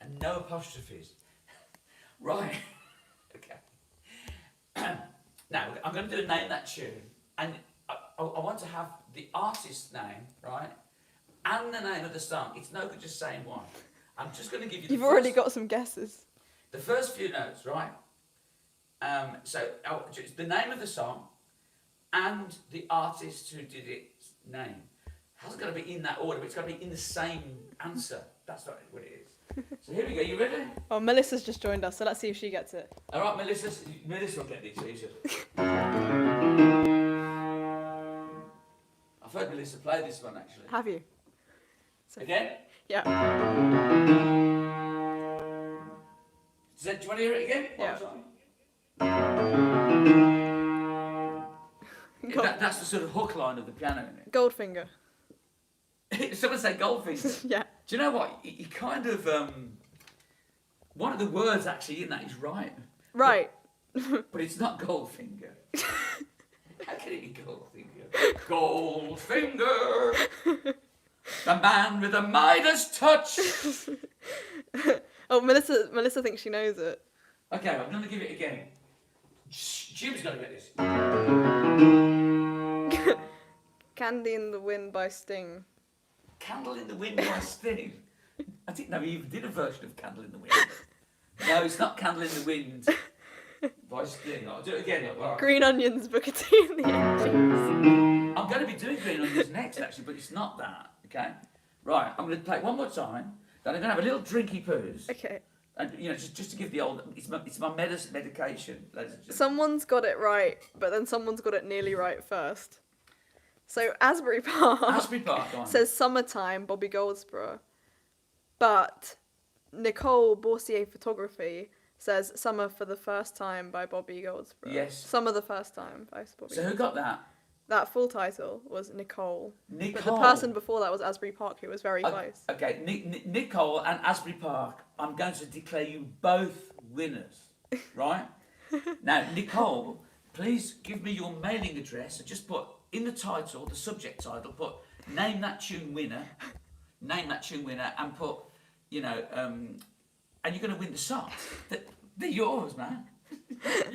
and no apostrophes, right. Okay. Now I'm going to do a name that tune, and I want to have the artist's name, right, and the name of the song. It's no good just saying one. I'm just going to give you. You've already got some guesses. The first few notes, right? So it's the name of the song and the artist who did its name. Hasn't got to be in that order, but it's got to be in the same answer. That's not what it is. So here we go. You ready? Oh, Melissa's just joined us, so let's see if she gets it. All right, Melissa will get this easier. I've heard Melissa play this one actually. Have you? Again? Yeah. Do you want to hear it again? Yeah. That's the sort of hook line of the piano, isn't it? Goldfinger. Someone say Goldfinger. Yeah. Do you know what? You kind of one of the words actually in that is right. Right. But it's not Goldfinger. How can it be Goldfinger? Goldfinger, the man with the Midas touch. Oh, Melissa thinks she knows it. Okay, I'm going to give it again. Jim's got to get this. Candy in the Wind by Sting. Candle in the Wind by Sting. I didn't know he even did a version of Candle in the Wind. No, it's not Candle in the Wind by Sting. I'll do it again. Right. Green Onions, Booker T and the Angels. I'm going to be doing Green Onions next, actually, but it's not that. Okay? Right, I'm going to play it one more time. Then I'm going to have a little drinky poos. Okay. And, just to give the old... It's my medication. Someone's got it right, but then someone's got it nearly right first. So Asbury Park, go on. says Summertime, Bobby Goldsboro. But Nicole Boursier Photography says Summer for the First Time by Bobby Goldsboro. Yes. Summer the First Time by Bobby So who got that? That full title was Nicole. Nicole. But the person before that was Asbury Park, who was very close. Okay, Nicole and Asbury Park, I'm going to declare you both winners, right? Now, Nicole, please give me your mailing address and just put in the title, the subject title, put name that tune winner, and put, and you're going to win the song. They're yours, man.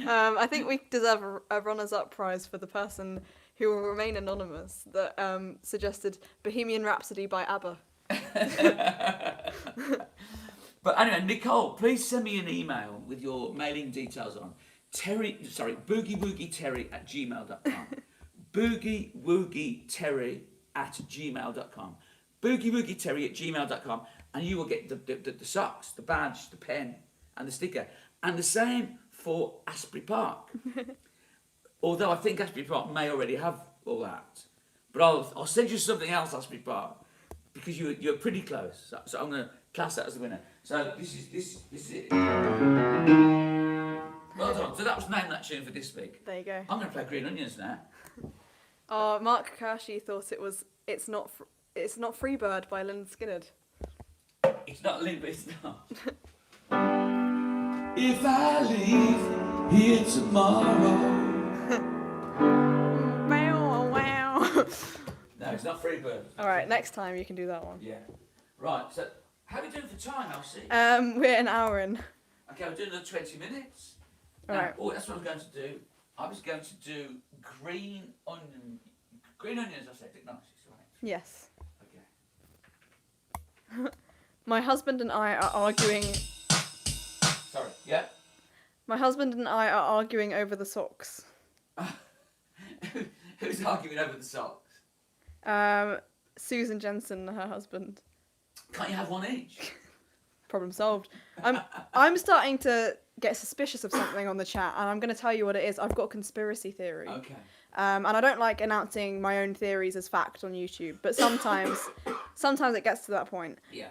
I think we deserve a runners-up prize for the person who will remain anonymous that suggested Bohemian Rhapsody by ABBA. But anyway, Nicole, please send me an email with your mailing details on boogiewoogieterry@gmail.com. boogiewoogieterry@gmail.com. boogiewoogieterry@gmail.com, and you will get the socks, the badge, the pen, and the sticker. And the same for Asbury Park. Although I think Asbury Park may already have all that. But I'll send you something else, Asbury Park, because you're pretty close. So I'm going to class that as the winner. So this is it. Well done. So that was Name That Tune for this week. There you go. I'm going to play Green Onions now. Oh, Mark Kershey thought It's Not Freebird by Lynyrd Skynyrd. It's not Lynn, but it's not. If I leave here tomorrow. Wow. No, it's not Freebird. All right, next time you can do that one. Yeah. Right, so how are we doing for time, Elsie? We're an hour in. Okay, we're doing another 20 minutes. All right. Oh, that's what I was going to do. I was going to do green onions, I said, didn't I? Right. Yes. Okay. My husband and I are arguing. Sorry, yeah? My husband and I are arguing over the socks. Who's arguing over the socks? Susan Jensen and her husband. Can't you have one each? Problem solved. I'm starting to get suspicious of something on the chat, and I'm going to tell you what it is. I've got a conspiracy theory. Okay. And I don't like announcing my own theories as fact on YouTube, but sometimes it gets to that point. Yeah.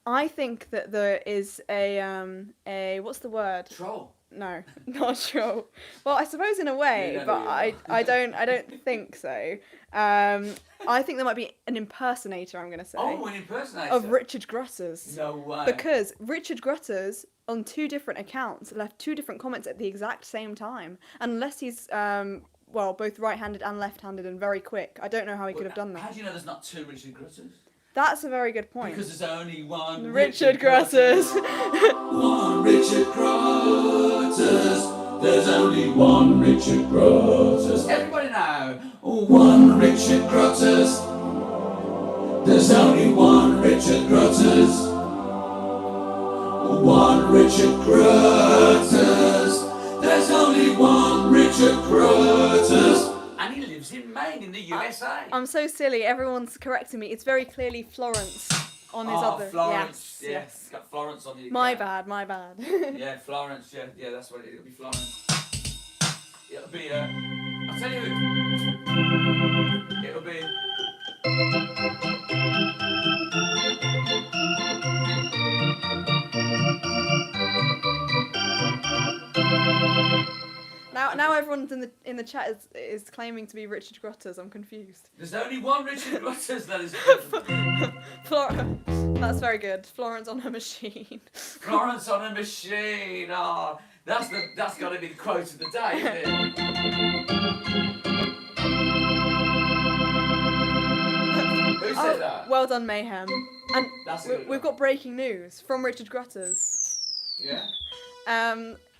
I think that there is a what's the word? Troll. No, not troll. Well, I suppose in a way, You know but who you I don't think so. I think there might be an impersonator, I'm going to say. Oh, an impersonator. Of Richard Grutters. No way. Because Richard Grutters, on 2 different accounts, left 2 different comments at the exact same time. Unless he's, both right-handed and left-handed and very quick. I don't know how he could have done How that. do you know there's not 2 Richard Grutters? That's a very good point. Because there's only one Richard Grutters. One Richard Grutters. There's only one Richard Grutters. Everybody now. One Richard Grutters. There's only one Richard Grutters. One Richard Grutters. There's only one Richard Grutters. And he lives in Maine, in the USA. I'm so silly. Everyone's correcting me. It's very clearly Florence on his other. Florence. Yes, Yeah, yes. it's got Florence on the My bad. Yeah, Florence. Yeah, that's what it'll be. Florence. It'll be. I'll tell you who. It'll be. Now everyone's in the chat is claiming to be Richard Grutters. I'm confused. There's only one Richard Grutters, that is. That's very good. Florence on her machine. Florence on a machine. Oh, that's got to be the quote of the day, isn't it? Who said that? Well done, Mayhem. And That's a good we've one. got breaking news from Richard Grutters. Yeah.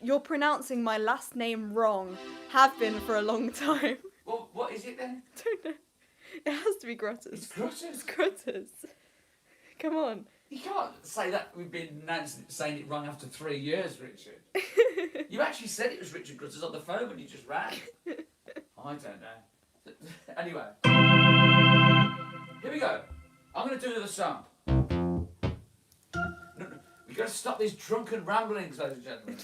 You're pronouncing my last name wrong. Have been for a long time. Well, what is it then? Don't know. It has to be Grutters. It's Grutters. It's Grutters. Come on. You can't say that we've been saying it wrong after 3 years, Richard. You actually said it was Richard Grutters on the phone when you just rang. I don't know. Anyway. Here we go. I'm going to do another song. We've got to stop these drunken ramblings, ladies and gentlemen.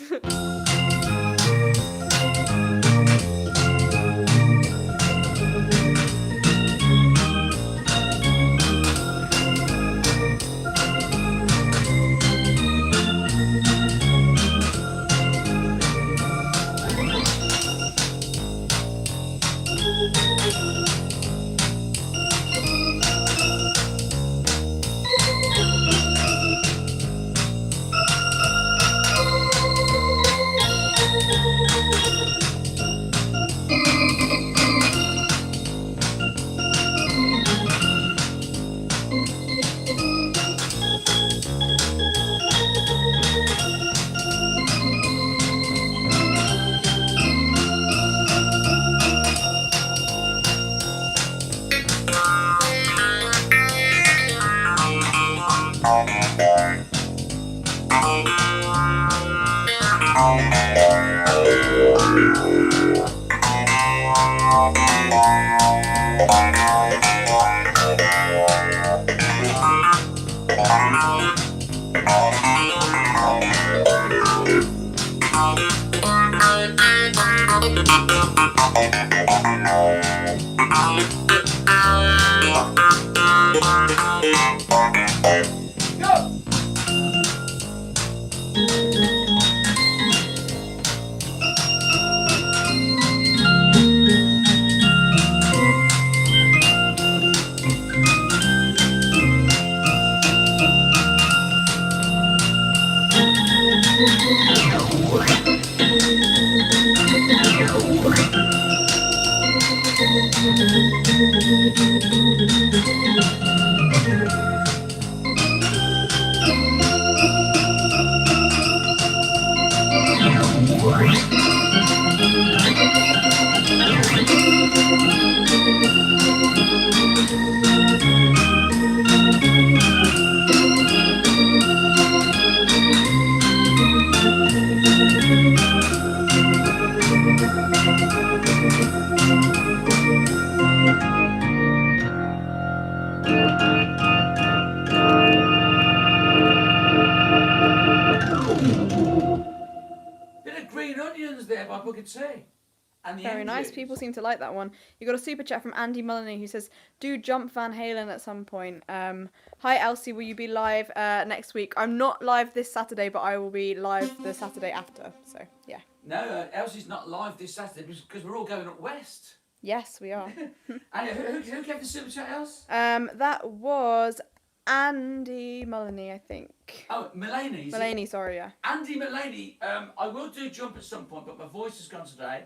Bit of green onions there by Booker T. And the Very nice. Andrews. People seem to like that one. You got a super chat from Andy Mullany who says, "Do jump Van Halen at some point." Hi Elsie, will you be live next week? I'm not live this Saturday, but I will be live the Saturday after. So yeah. No, Elsie's not live this Saturday because we're all going up west. Yes, we are. And who gave the super chat, Els? That was Andy Mullany, I think. Oh, Mulaney. Mulaney, sorry, yeah. Andy Mulaney. I will do jump at some point, but my voice has gone today.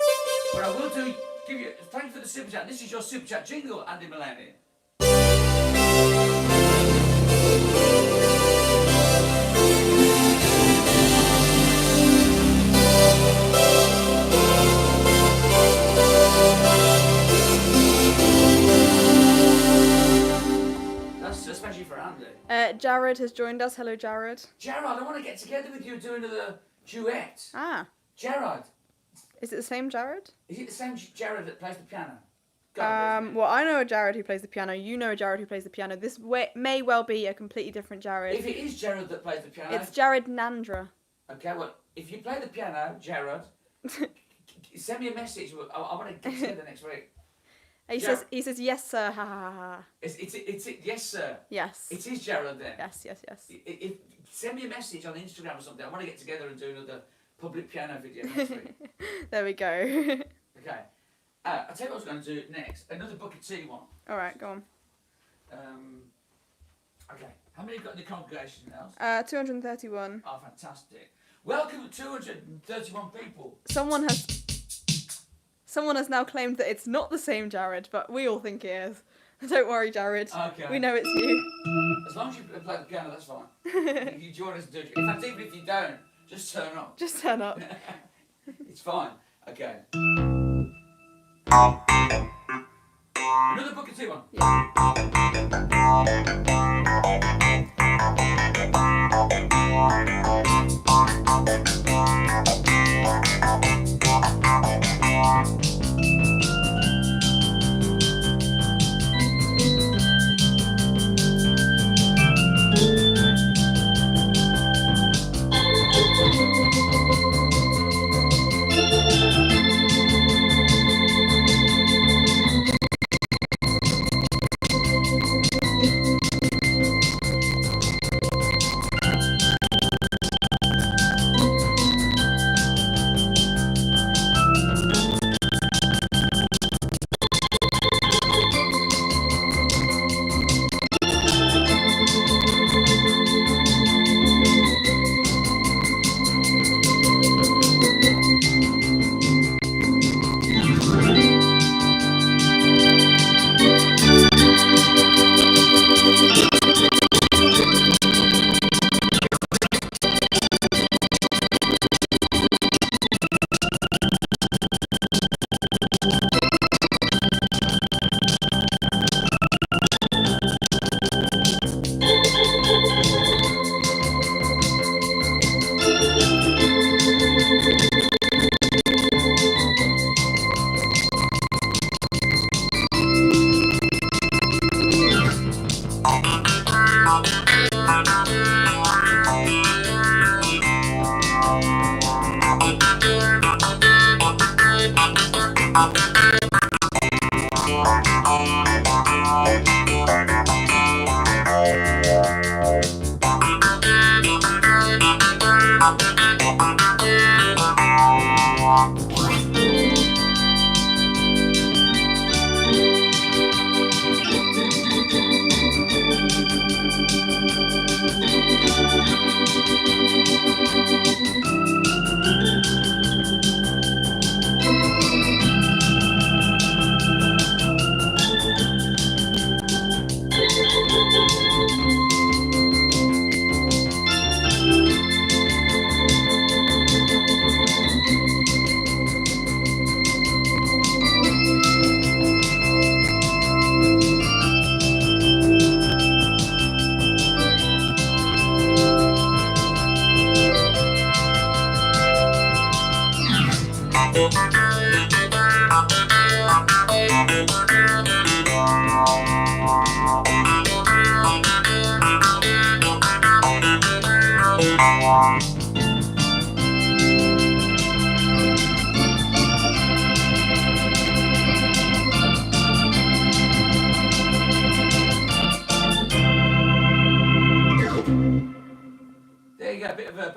But I will give you. Thank you for the super chat. This is your super chat jingle, Andy Mulaney. That's especially for Andy. Jared has joined us. Hello, Jared. Gerard, I want to get together with you and do another duet. Ah. Gerard. Is it the same Jared? Is it the same Jared that plays the piano? Well, I know a Jared who plays the piano. You know a Jared who plays the piano. This may well be a completely different Jared. If it is Jared that plays the piano... It's Jared Nandra. Okay, well, if you play the piano, Jared, send me a message. I want to get together next week. He says, yes, sir, ha ha ha. It's yes, sir. Yes. It is Jared then. Yes. Send me a message on Instagram or something. I want to get together and do another public piano video next week. There we go. Okay. I'll tell you what I was going to do next. Another Booker T one. All right, go on. Okay. How many have you got in the congregation now? 231. Oh, fantastic. Welcome to 231 people. Someone has now claimed that it's not the same Jared, but we all think it is. Don't worry, Jared. Okay. We know it's you. As long as you play the piano, that's fine. You join us and do it. In fact, even if you don't, just turn up. Just turn up. It's fine. Okay. Another Booker T one. Yeah.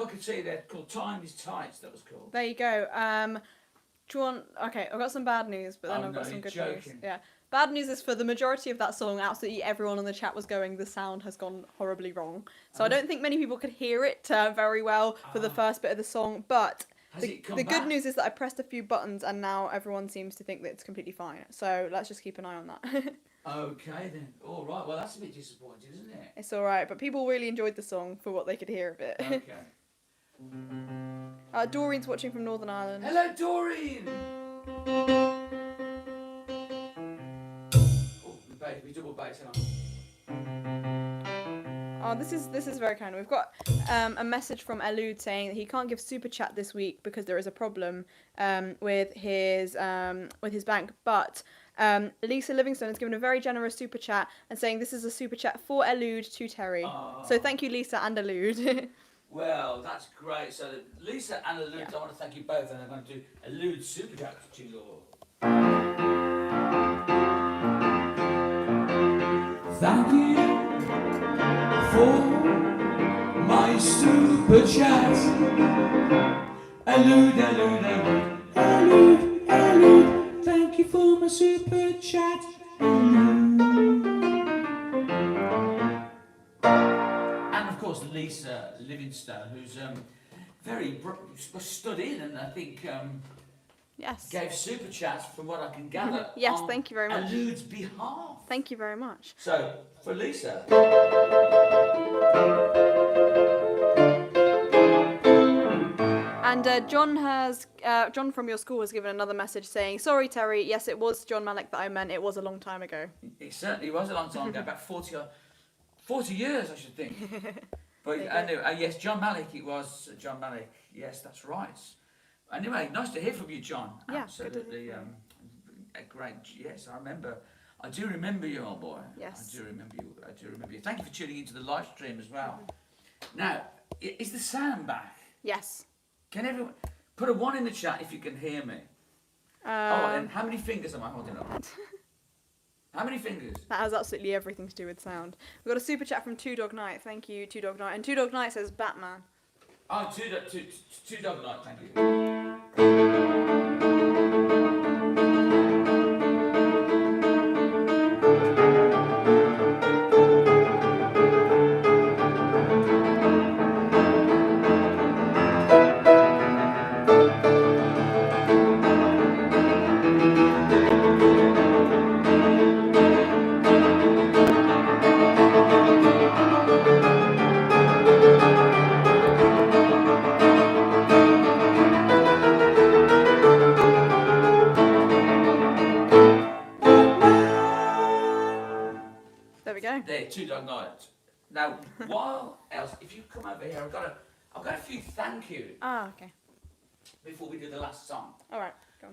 could see there called Time is Tight, that was called. There you go. Do you want... Okay, I've got some bad news, but then I've got some good news. Yeah. Bad news is for the majority of that song, absolutely everyone on the chat was going, the sound has gone horribly wrong. So I don't think many people could hear it very well for the first bit of the song, but the good news is that I pressed a few buttons and now everyone seems to think that it's completely fine. So let's just keep an eye on that. Okay then. All right. Well, that's a bit disappointing, isn't it? It's all right, but people really enjoyed the song for what they could hear of it. Okay. Doreen's watching from Northern Ireland. Hello, Doreen. Baby, double bass on. Oh, this is very kind. We've got a message from Elude saying that he can't give super chat this week because there is a problem with his bank. But Lisa Livingstone has given a very generous super chat and saying this is a super chat for Elude to Terry. So thank you, Lisa and Elude. Well, that's great. So Lisa and Elude, I want to thank you both, and I'm going to do Elude super chat jingle. Thank you for my super chat. Elude, Elude, Elude, Elude, Elude. Thank you for my super chat. And of course, Lisa Livingstone, who's very stood in, and I think Yes. gave super chats from what I can gather. Yes, thank you very much. Elude's behalf. Thank you very much. So, for Lisa. And John from your school has given another message saying, sorry Terry, yes it was John Malick that I meant, it was a long time ago. It certainly was a long time ago, about 40 years I should think. But I knew, yes, John Malick, it was John Malick. Yes, that's right. Anyway, nice to hear from you, John. Yeah, absolutely. A great. Yes, I do remember you, old boy. Yes. I do remember you. Thank you for tuning into the live stream as well. Now, is the sound back? Yes. Can everyone put a 1 in the chat if you can hear me? And how many fingers am I holding up? How many fingers? That has absolutely everything to do with sound. We've got a super chat from Two Dog Night. Thank you, Two Dog Night. And Two Dog Night says Batman. Oh, two Dog Night, thank you. There, Two Dog Night. Now, while else, if you come over here, I've got a few thank yous. Okay. Before we do the last song. All right, go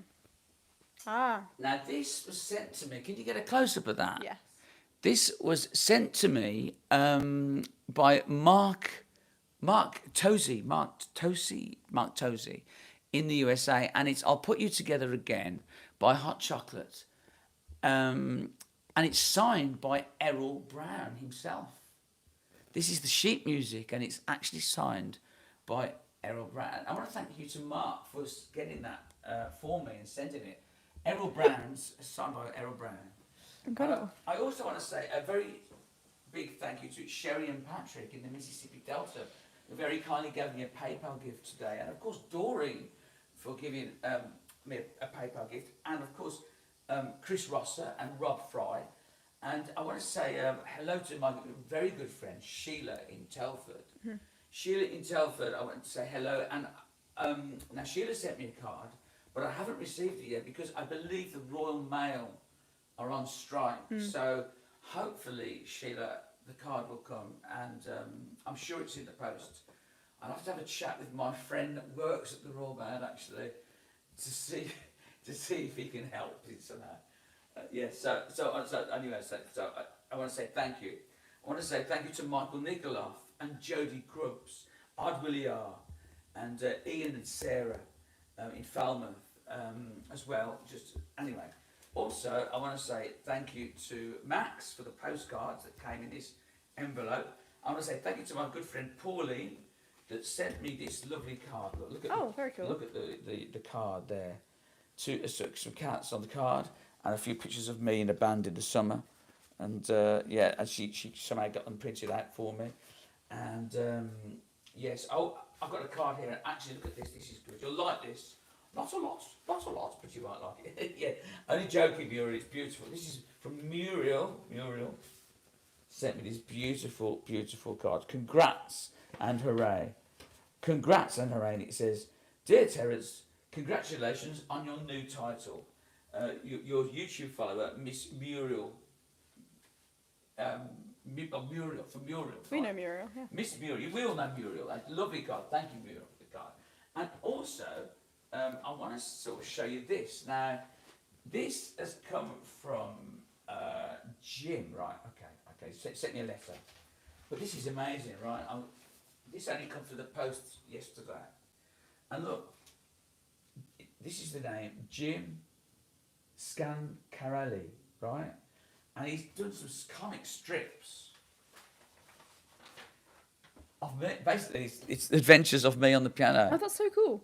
on. Now, this was sent to me. Can you get a close up of that? Yes. This was sent to me by Mark Tozy in the USA, and it's I'll Put You Together Again by Hot Chocolate. And it's signed by Errol Brown himself. This is the sheet music, and it's actually signed by Errol Brown. I want to thank you to Mark for getting that for me and sending it. Errol Brown's signed by Errol Brown. Incredible. I also want to say a very big thank you to Sherry and Patrick in the Mississippi Delta, who very kindly gave me a PayPal gift today, and of course Doreen for giving me a PayPal gift, and of course Chris Rosser and Rob Fry. And I want to say hello to my very good friend Sheila in Telford. Mm-hmm. Sheila in Telford, I want to say hello. And now Sheila sent me a card, but I haven't received it yet because I believe the Royal Mail are on strike. So hopefully, Sheila, the card will come, and I'm sure it's in the post. I'll have to have a chat with my friend that works at the Royal Mail actually to see if he can help it somehow. So anyway, I want to say thank you. I want to say thank you to Michael Nikoloff and Jodie Krups, Odd Willie R, and Ian and Sarah in Falmouth as well. Just anyway. Also, I want to say thank you to Max for the postcards that came in this envelope. I want to say thank you to my good friend Pauline, that sent me this lovely card. Look at very cool. Look at the card there. Some cats on the card and a few pictures of me in a band in the summer. And and she somehow got them printed out for me. And yes, I've got a card here. Actually, look at this. This is good. You'll like this. Not a lot, but you might like it. Yeah, only joking, Muriel. It's beautiful. This is from Muriel. Muriel sent me this beautiful, beautiful card. Congrats and hooray. Congrats and hooray. And it says, "Dear Terence, congratulations on your new title. Your YouTube follower, Miss Muriel." Muriel, from Muriel. We know Muriel, yeah. Miss Muriel, we all know Muriel. A lovely card. Thank you, Muriel, for the card. And also, I want to sort of show you this. Now, this has come from Jim, right? Okay. Sent me a letter. But this is amazing, right? This only come through the post yesterday. And look, this is the name, Jim Scancarelli, right? And he's done some comic strips of me. Basically, it's adventures of me on the piano. Oh, that's so cool.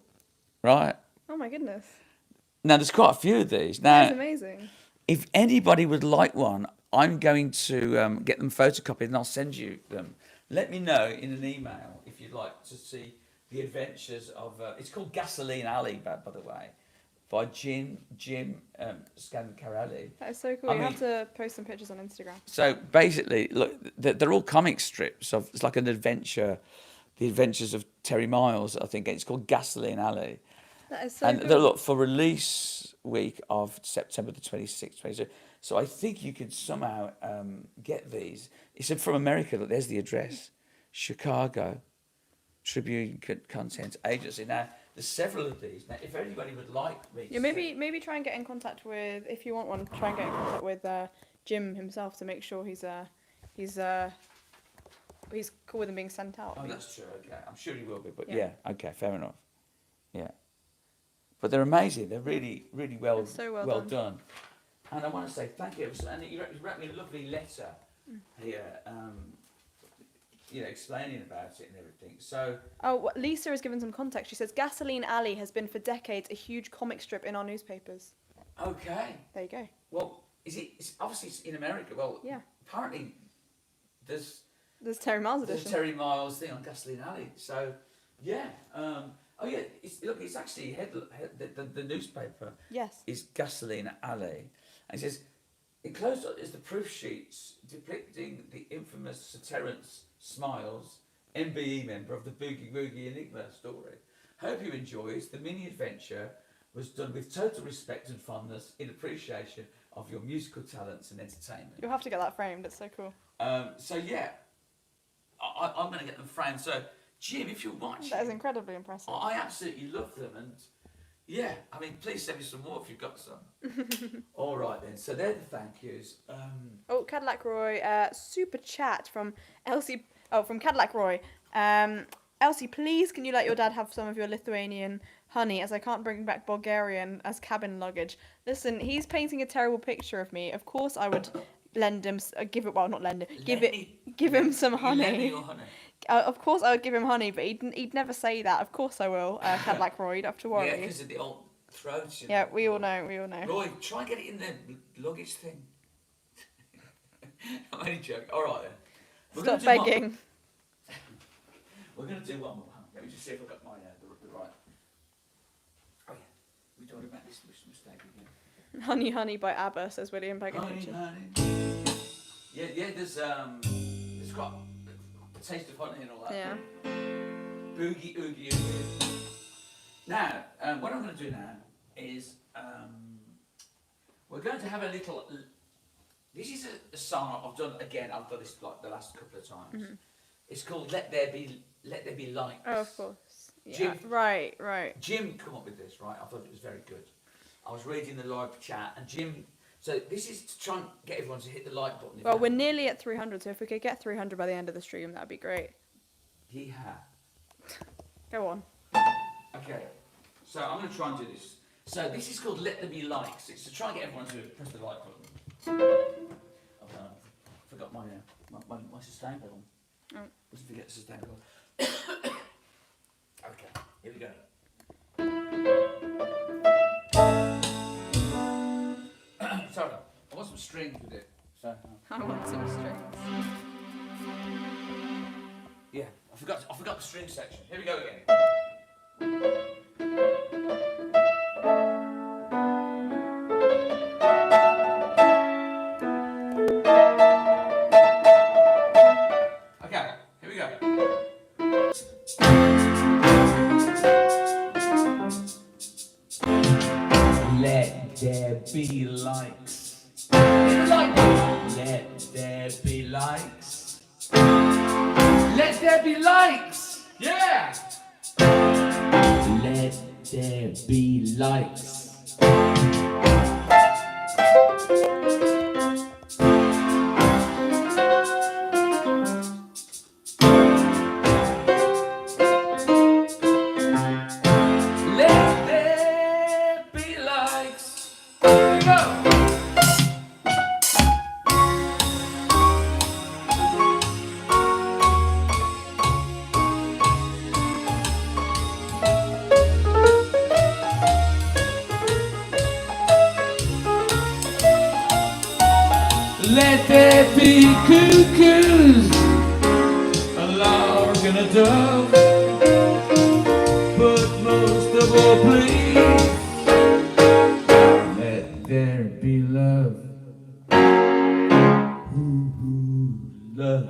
Right. Oh my goodness. Now, there's quite a few of these. Now, That's amazing. If anybody would like one, I'm going to get them photocopied and I'll send you them. Let me know in an email if you'd like to see the adventures of... it's called Gasoline Alley, by the way, by Jim Scancarelli. That is so cool. You have to post some pictures on Instagram. So basically, look, they're all comic strips of... It's like an adventure, the adventures of Terry Miles, I think. It's called Gasoline Alley. That is so and cool. they're look for release week of September the 26th, 22nd. So I think you could somehow get these. It's from America. Look, there's the address. Chicago Tribune Content Agency. Now, there's several of these. Now, if anybody would like me to maybe try and get in contact with, if you want one, try and get in contact with Jim himself to make sure he's cool with them being sent out. Oh, that's true. Okay, I'm sure he will be. But yeah, okay, fair enough. Yeah. But they're amazing. They're really, really well done. And I want to say thank you. And you wrote me a lovely letter here, explaining about it and everything. So. Oh, Lisa has given some context. She says Gasoline Alley has been for decades a huge comic strip in our newspapers. Okay. There you go. Well, it's obviously it's in America. Well, yeah. Apparently, there's Terry Miles edition. There's a Terry Miles thing on Gasoline Alley. So, yeah. Oh yeah, it's actually the newspaper. Yes. Is Gasoline Alley, and it says enclosed is the proof sheets depicting the infamous Sir Terence Smiles, MBE member of the Boogie Woogie Enigma story. Hope you enjoys the mini adventure. Was done with total respect and fondness in appreciation of your musical talents and entertainment. You'll have to get that framed. It's so cool. So yeah, I'm going to get them framed. So. Jim, if you're watching... That is incredibly impressive. I absolutely love them, and yeah, I mean, please send me some more if you've got some. All right then, so they're the thank yous. Cadillac Roy, super chat from Elsie. Oh, from Cadillac Roy. Elsie, please can you let your dad have some of your Lithuanian honey, as I can't bring back Bulgarian as cabin luggage. Listen, he's painting a terrible picture of me. Of course I would lend him... give him some honey. Lend me your honey. Of course I would give him honey, but he'd never say that. Of course I will, Cadillac Roy, you don't have to worry. Yeah, because of the old throats. Yeah, we all know. Roy, try and get it in the luggage thing. I'm only joking. All right then. Stop begging. We're going to do one more. Let me just see if I've got my the right... Oh yeah, we don't make this mistake again. Honey, honey by ABBA, says William Begging. Honey. Yeah, there's got... taste of honey and all that. Yeah. Boogie, oogie, oogie. Now, what I'm going to do now is we're going to have a little... This is a song I've done this like the last couple of times. Mm-hmm. It's called Let There Be Lights. Oh, of course. Yeah. Jim, right. Jim come up with this, right? I thought it was very good. I was reading the live chat and Jim... So this is to try and get everyone to hit the like button. Well, we're nearly at 300, so if we could get 300 by the end of the stream, that'd be great. Yeehaw. Go on. Okay, so I'm going to try and do this. So this is called Let There Be Likes. It's to try and get everyone to press the like button. I forgot my sustain pedal. Oh. Let's forget the sustain pedal. Okay, here we go. Sorry, I want some strings with it. So, I want some strings. yeah, I forgot the string section. Here we go again. Okay, here we go. Let there be likes. Let there be likes. Let there be likes. Yeah. Let there be likes. Let there be likes. Here we go. Let there be cuckoos, a lark and a dove, but most of all, please, let there be love. Ooh, love.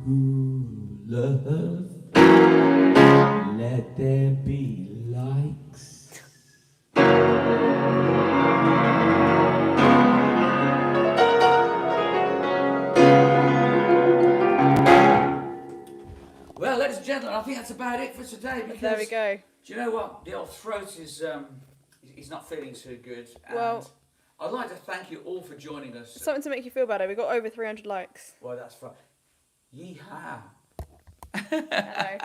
Ooh, love. Let there be likes. Well, ladies and gentlemen, I think that's about it for today. Because, There we go. do you know what? The old throat is not feeling too good. And Well, I'd like to thank you all for joining us. something to make you feel better. We got over 300 likes. Well, that's fine. Yeehaw. Hello.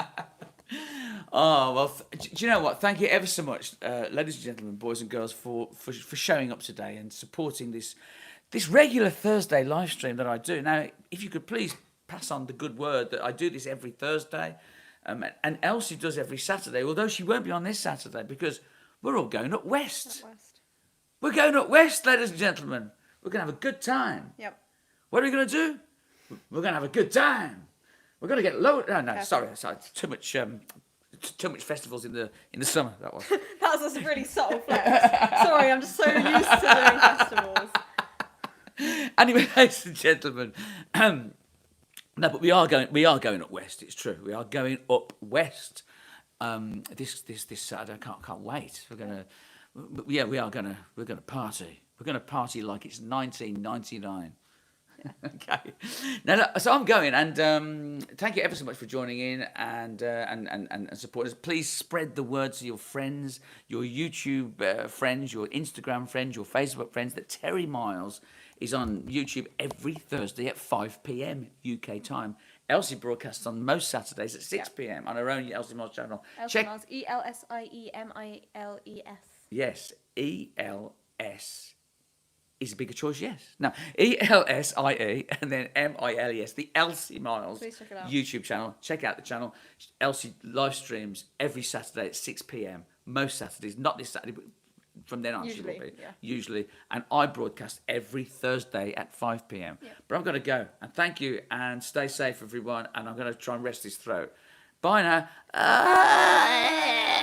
Oh, well, do you know what? Thank you ever so much, ladies and gentlemen, boys and girls, for showing up today and supporting this regular Thursday live stream that I do. Now, if you could please pass on the good word that I do this every Thursday, and Elsie does every Saturday, although she won't be on this Saturday because we're all going up west. West. We're going up west, ladies and gentlemen. We're going to have a good time. Yep. What are we going to do? We're going to have a good time. We're going to get low. No, Careful. sorry. Too much festivals in the summer. That was. That was a really subtle flex. Sorry, I'm just so used to doing festivals. Anyway, ladies and gentlemen, no, but we are going up west. It's true. We are going up west. This Saturday. I can't wait. We're gonna party. We're gonna party like it's 1999. Okay. Now, so I'm going, and thank you ever so much for joining in and supporting us. Please spread the word to your friends, your YouTube friends, your Instagram friends, your Facebook friends that Terry Miles is on YouTube every Thursday at 5 p.m. UK time. Elsie broadcasts on most Saturdays at 6 p.m. on her own Elsie Miles channel. Elsie Miles, ELSIEMILES. Yes, ELS. Is a bigger choice, yes. No, ELSIE and then MILES, the Elsie Miles Please check it out. YouTube channel. Check out the channel. Elsie live streams every Saturday at 6 p.m. Most Saturdays, not this Saturday, but from then on Usually, she will be. yeah. Usually. And I broadcast every Thursday at 5 p.m. Yeah. But I'm going to go. And thank you and stay safe, everyone. And I'm going to try and rest this throat. Bye now.